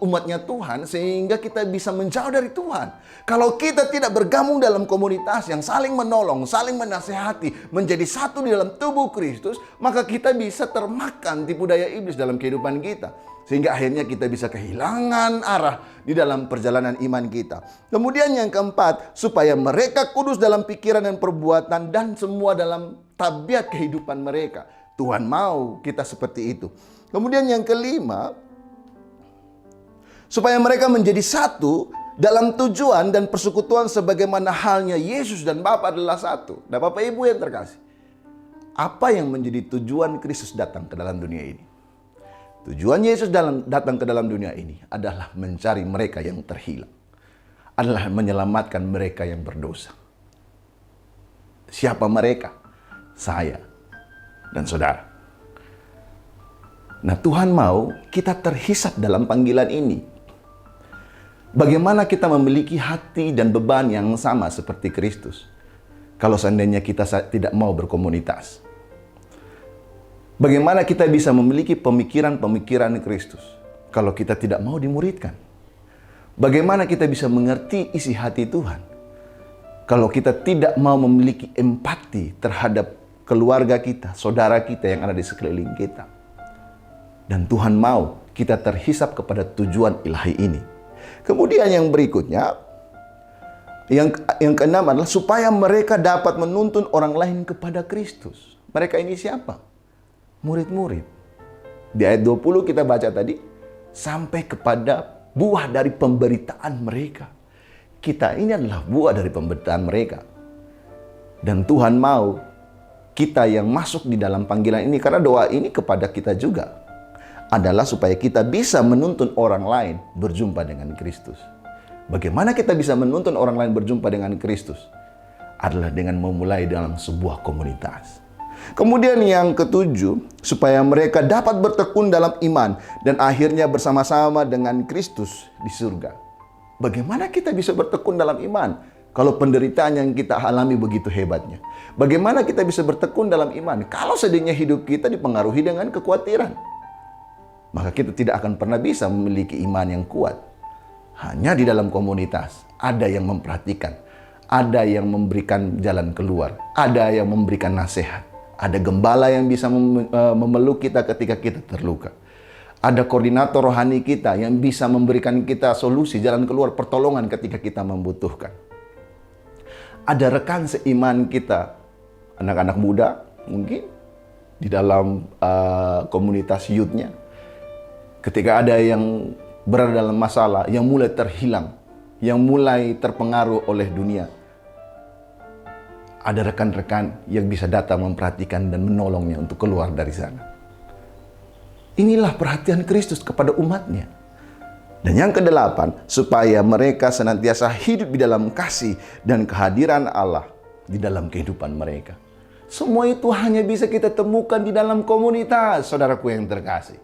S3: umatnya Tuhan, sehingga kita bisa menjauh dari Tuhan. Kalau kita tidak bergabung dalam komunitas yang saling menolong, saling menasehati, menjadi satu di dalam tubuh Kristus, maka kita bisa termakan tipu daya iblis dalam kehidupan kita. Sehingga akhirnya kita bisa kehilangan arah di dalam perjalanan iman kita. Kemudian yang keempat, supaya mereka kudus dalam pikiran dan perbuatan dan semua dalam tabiat kehidupan mereka. Tuhan mau kita seperti itu. Kemudian yang kelima, supaya mereka menjadi satu dalam tujuan dan persekutuan sebagaimana halnya Yesus dan Bapa adalah satu. Nah, Bapak Ibu yang terkasih, apa yang menjadi tujuan Kristus datang ke dalam dunia ini? Tujuan Yesus datang ke dalam dunia ini adalah mencari mereka yang terhilang. Adalah menyelamatkan mereka yang berdosa. Siapa mereka? Saya dan saudara. Nah, Tuhan mau kita terhisap dalam panggilan ini. Bagaimana kita memiliki hati dan beban yang sama seperti Kristus kalau seandainya kita tidak mau berkomunitas? Bagaimana kita bisa memiliki pemikiran-pemikiran Kristus kalau kita tidak mau dimuridkan? Bagaimana kita bisa mengerti isi hati Tuhan kalau kita tidak mau memiliki empati terhadap keluarga kita, saudara kita yang ada di sekeliling kita. Dan Tuhan mau kita terhisap kepada tujuan ilahi ini. Kemudian yang berikutnya, yang keenam adalah supaya mereka dapat menuntun orang lain kepada Kristus. Mereka ini siapa? Murid-murid. Di ayat 20 kita baca tadi, sampai kepada buah dari pemberitaan mereka. Kita ini adalah buah dari pemberitaan mereka. Dan Tuhan mau kita yang masuk di dalam panggilan ini, karena doa ini kepada kita juga, adalah supaya kita bisa menuntun orang lain berjumpa dengan Kristus. Bagaimana kita bisa menuntun orang lain berjumpa dengan Kristus? Adalah dengan memulai dalam sebuah komunitas. Kemudian yang ketujuh, supaya mereka dapat bertekun dalam iman dan akhirnya bersama-sama dengan Kristus di surga. Bagaimana kita bisa bertekun dalam iman kalau penderitaan yang kita alami begitu hebatnya? Bagaimana kita bisa bertekun dalam iman kalau sedihnya hidup kita dipengaruhi dengan kekhawatiran? Maka kita tidak akan pernah bisa memiliki iman yang kuat. Hanya di dalam komunitas ada yang memperhatikan, ada yang memberikan jalan keluar, ada yang memberikan nasihat, ada gembala yang bisa memeluk kita ketika kita terluka. Ada koordinator rohani kita yang bisa memberikan kita solusi, jalan keluar, pertolongan ketika kita membutuhkan. Ada rekan seiman kita, anak-anak muda mungkin di dalam komunitas youth-nya. Ketika ada yang berada dalam masalah, yang mulai terhilang, yang mulai terpengaruh oleh dunia, ada rekan-rekan yang bisa datang memperhatikan dan menolongnya untuk keluar dari sana. Inilah perhatian Kristus kepada umatnya. Dan yang kedelapan, supaya mereka senantiasa hidup di dalam kasih dan kehadiran Allah di dalam kehidupan mereka. Semua itu hanya bisa kita temukan di dalam komunitas, saudaraku yang terkasih.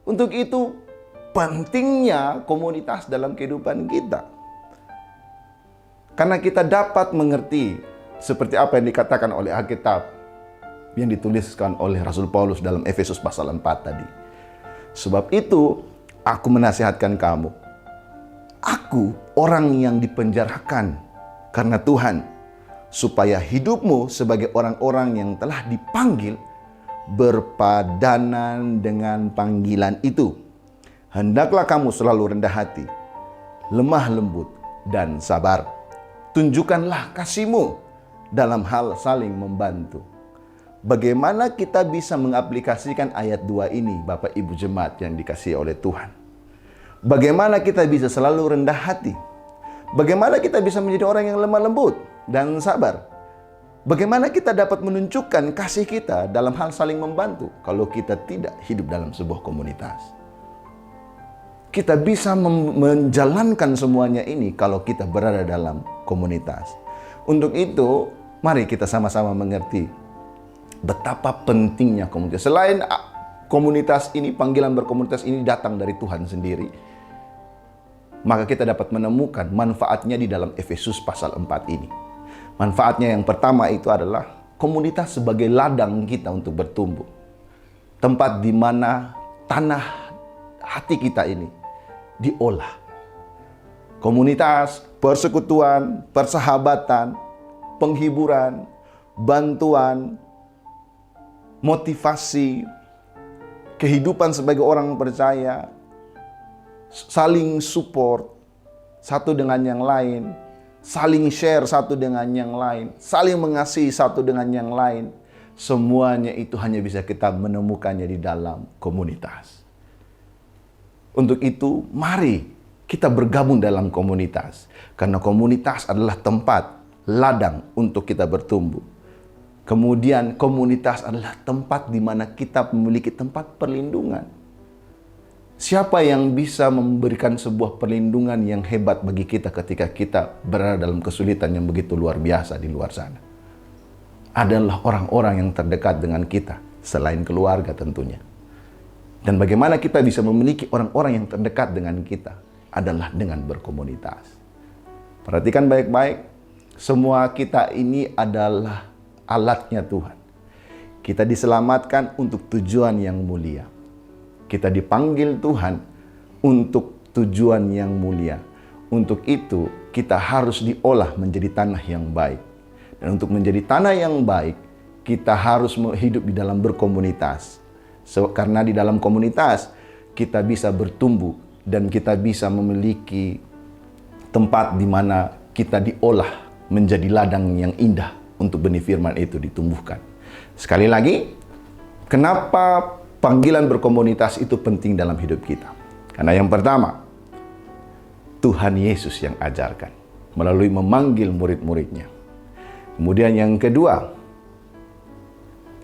S3: Untuk itu, pentingnya komunitas dalam kehidupan kita. Karena kita dapat mengerti seperti apa yang dikatakan oleh Alkitab yang dituliskan oleh Rasul Paulus dalam Efesus pasal 4 tadi. Sebab itu, aku menasihatkan kamu. Aku orang yang dipenjarakan karena Tuhan, supaya hidupmu sebagai orang-orang yang telah dipanggil berpadanan dengan panggilan itu. Hendaklah kamu selalu rendah hati, lemah lembut, dan sabar. Tunjukkanlah kasihmu dalam hal saling membantu. Bagaimana kita bisa mengaplikasikan ayat 2 ini, Bapak Ibu Jemaat yang dikasihi oleh Tuhan? Bagaimana kita bisa selalu rendah hati? Bagaimana kita bisa menjadi orang yang lemah lembut dan sabar? Bagaimana kita dapat menunjukkan kasih kita dalam hal saling membantu kalau kita tidak hidup dalam sebuah komunitas? Kita bisa menjalankan semuanya ini kalau kita berada dalam komunitas. Untuk itu, mari kita sama-sama mengerti betapa pentingnya komunitas. Selain komunitas ini, panggilan berkomunitas ini datang dari Tuhan sendiri, maka kita dapat menemukan manfaatnya di dalam Efesus pasal 4 ini. Manfaatnya yang pertama itu adalah komunitas sebagai ladang kita untuk bertumbuh. Tempat di mana tanah hati kita ini diolah. Komunitas, persekutuan, persahabatan, penghiburan, bantuan, motivasi, kehidupan sebagai orang percaya, saling support satu dengan yang lain, saling share satu dengan yang lain, saling mengasihi satu dengan yang lain. Semuanya itu hanya bisa kita menemukannya di dalam komunitas. Untuk itu, mari kita bergabung dalam komunitas. Karena komunitas adalah tempat ladang untuk kita bertumbuh. Kemudian komunitas adalah tempat di mana kita memiliki tempat perlindungan. Siapa yang bisa memberikan sebuah perlindungan yang hebat bagi kita ketika kita berada dalam kesulitan yang begitu luar biasa di luar sana? Adalah orang-orang yang terdekat dengan kita, selain keluarga tentunya. Dan bagaimana kita bisa memiliki orang-orang yang terdekat dengan kita? Adalah dengan berkomunitas. Perhatikan baik-baik, semua kita ini adalah alatnya Tuhan. Kita diselamatkan untuk tujuan yang mulia. Kita dipanggil Tuhan untuk tujuan yang mulia. Untuk itu, kita harus diolah menjadi tanah yang baik. Dan untuk menjadi tanah yang baik, kita harus hidup di dalam berkomunitas. Karena di dalam komunitas, kita bisa bertumbuh dan kita bisa memiliki tempat di mana kita diolah menjadi ladang yang indah untuk benih firman itu ditumbuhkan. Sekali lagi, kenapa panggilan berkomunitas itu penting dalam hidup kita? Karena yang pertama, Tuhan Yesus yang ajarkan melalui memanggil murid-muridnya. Kemudian yang kedua,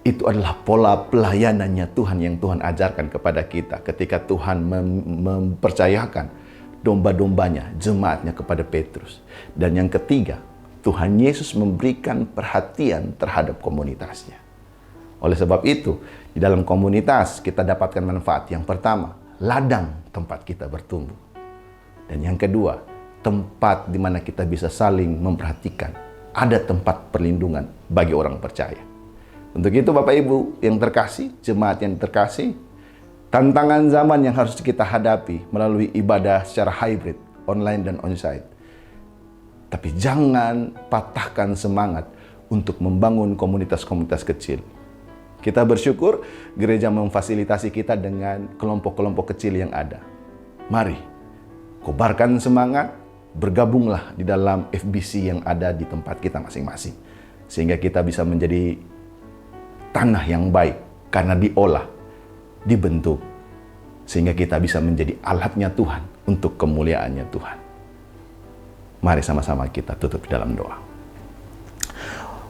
S3: itu adalah pola pelayanannya Tuhan yang Tuhan ajarkan kepada kita ketika Tuhan mempercayakan domba-dombanya, jemaatnya kepada Petrus. Dan yang ketiga, Tuhan Yesus memberikan perhatian terhadap komunitasnya. Oleh sebab itu, di dalam komunitas kita dapatkan manfaat. Yang pertama, ladang tempat kita bertumbuh. Dan yang kedua, tempat di mana kita bisa saling memperhatikan. Ada tempat perlindungan bagi orang percaya. Untuk itu Bapak Ibu yang terkasih, jemaat yang terkasih, tantangan zaman yang harus kita hadapi melalui ibadah secara hybrid, online dan onsite. Tapi jangan patahkan semangat untuk membangun komunitas-komunitas kecil. Kita bersyukur gereja memfasilitasi kita dengan kelompok-kelompok kecil yang ada. Mari, kobarkan semangat, bergabunglah di dalam FBC yang ada di tempat kita masing-masing. Sehingga kita bisa menjadi tanah yang baik karena diolah, dibentuk. Sehingga kita bisa menjadi alatnya Tuhan untuk kemuliaannya Tuhan. Mari sama-sama kita tutup dalam doa.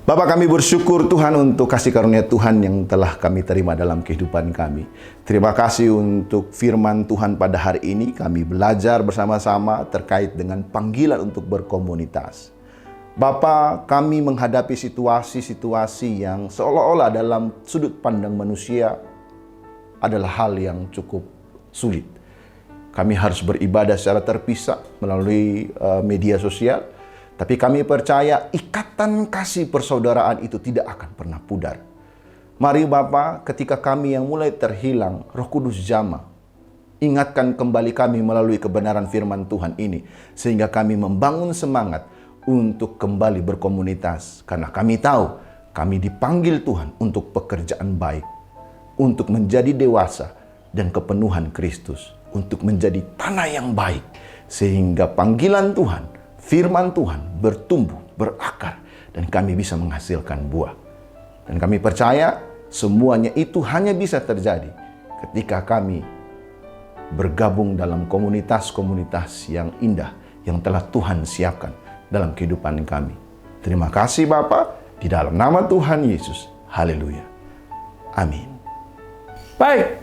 S3: Bapa, kami bersyukur Tuhan untuk kasih karunia Tuhan yang telah kami terima dalam kehidupan kami. Terima kasih untuk firman Tuhan pada hari ini. Kami belajar bersama-sama terkait dengan panggilan untuk berkomunitas. Bapa, kami menghadapi situasi-situasi yang seolah-olah dalam sudut pandang manusia adalah hal yang cukup sulit. Kami harus beribadah secara terpisah melalui media sosial. Tapi kami percaya ikatan kasih persaudaraan itu tidak akan pernah pudar. Mari Bapa, ketika kami yang mulai terhilang, Roh Kudus jamah. Ingatkan kembali kami melalui kebenaran firman Tuhan ini. Sehingga kami membangun semangat untuk kembali berkomunitas. Karena kami tahu, kami dipanggil Tuhan untuk pekerjaan baik. Untuk menjadi dewasa dan kepenuhan Kristus. Untuk menjadi tanah yang baik. Sehingga panggilan Tuhan, firman Tuhan bertumbuh, berakar, dan kami bisa menghasilkan buah. Dan kami percaya semuanya itu hanya bisa terjadi ketika kami bergabung dalam komunitas-komunitas yang indah yang telah Tuhan siapkan dalam kehidupan kami. Terima kasih Bapa, di dalam nama Tuhan Yesus. Haleluya. Amin.
S4: Baik,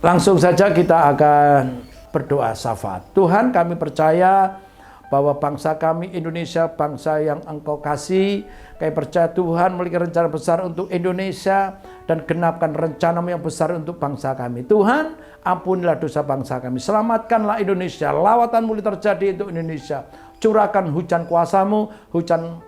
S4: langsung saja kita akan berdoa syafaat. Tuhan, kami percaya bahwa bangsa kami Indonesia, bangsa yang Engkau kasih. Kami percaya Tuhan memiliki rencana besar untuk Indonesia dan genapkan rencana-Mu yang besar untuk bangsa kami. Tuhan, ampunilah dosa bangsa kami. Selamatkanlah Indonesia. Lawatan-Mu terjadi untuk Indonesia. Curahkan hujan kuasa-Mu, hujan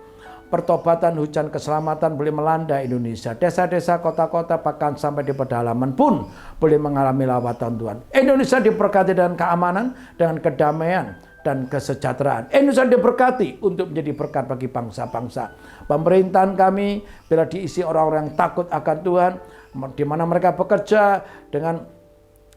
S4: pertobatan, hujan keselamatan boleh melanda Indonesia. Desa-desa, kota-kota, bahkan sampai di pedalaman pun boleh mengalami lawatan Tuhan. Indonesia diberkati dengan keamanan, dengan kedamaian, dan kesejahteraan. Indonesia diberkati untuk menjadi berkat bagi bangsa-bangsa. Pemerintahan kami bila diisi orang-orang yang takut akan Tuhan, di mana mereka bekerja dengan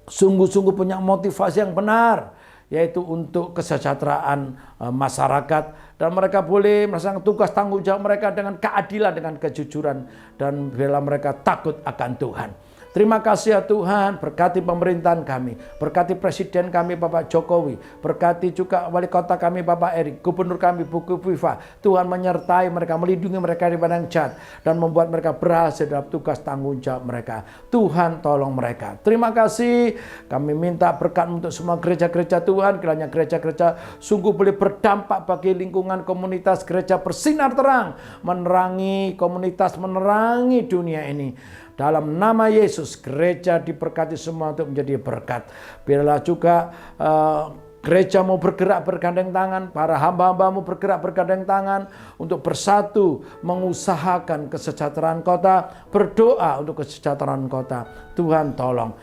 S4: sungguh-sungguh punya motivasi yang benar, yaitu untuk kesejahteraan masyarakat, dan mereka boleh melaksanakan tugas tanggung jawab mereka dengan keadilan, dengan kejujuran, dan bila mereka takut akan Tuhan. Terima kasih ya Tuhan, berkati pemerintahan kami, berkati presiden kami Bapak Jokowi, berkati juga wali kota kami Bapak Erik, gubernur kami Bu Kofifa. Tuhan menyertai mereka, melindungi mereka dari yang jahat, dan membuat mereka berhasil dalam tugas tanggung jawab mereka. Tuhan tolong mereka. Terima kasih, kami minta berkat untuk semua gereja-gereja Tuhan, kiranya gereja-gereja sungguh boleh berdampak bagi lingkungan komunitas, gereja bersinar terang, menerangi komunitas, menerangi dunia ini. Dalam nama Yesus, gereja diberkati semua untuk menjadi berkat. Biarlah juga gereja mau bergerak bergandeng tangan, para hamba-hambamu bergerak bergandeng tangan untuk bersatu mengusahakan kesejahteraan kota, berdoa untuk kesejahteraan kota. Tuhan tolong.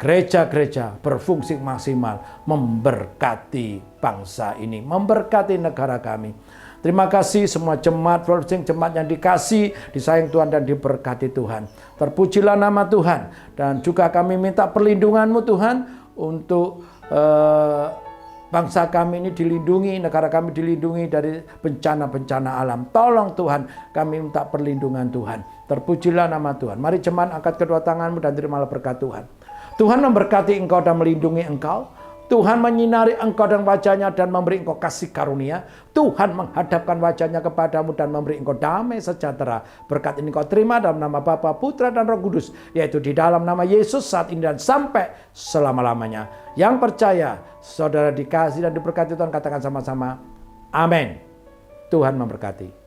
S4: gereja-gereja berfungsi maksimal, memberkati bangsa ini, memberkati negara kami. Terima kasih semua jemaat flourishing, jemaat yang dikasih, disayang Tuhan dan diberkati Tuhan. Terpujilah nama Tuhan. Dan juga kami minta perlindungan-Mu Tuhan untuk bangsa kami ini dilindungi, negara kami dilindungi dari bencana-bencana alam. Tolong Tuhan, kami minta perlindungan Tuhan. Terpujilah nama Tuhan. Mari jemaat angkat kedua tangan-Mu dan terimalah berkat Tuhan. Tuhan memberkati engkau dan melindungi engkau. Tuhan menyinari engkau dan wajahnya dan memberi engkau kasih karunia. Tuhan menghadapkan wajahnya kepadamu dan memberi engkau damai sejahtera. Berkat ini kau terima dalam nama Bapa, Putra dan Roh Kudus, yaitu di dalam nama Yesus saat ini dan sampai selama-lamanya. Yang percaya, saudara dikasih dan diberkati Tuhan, katakan sama-sama, amin. Tuhan memberkati.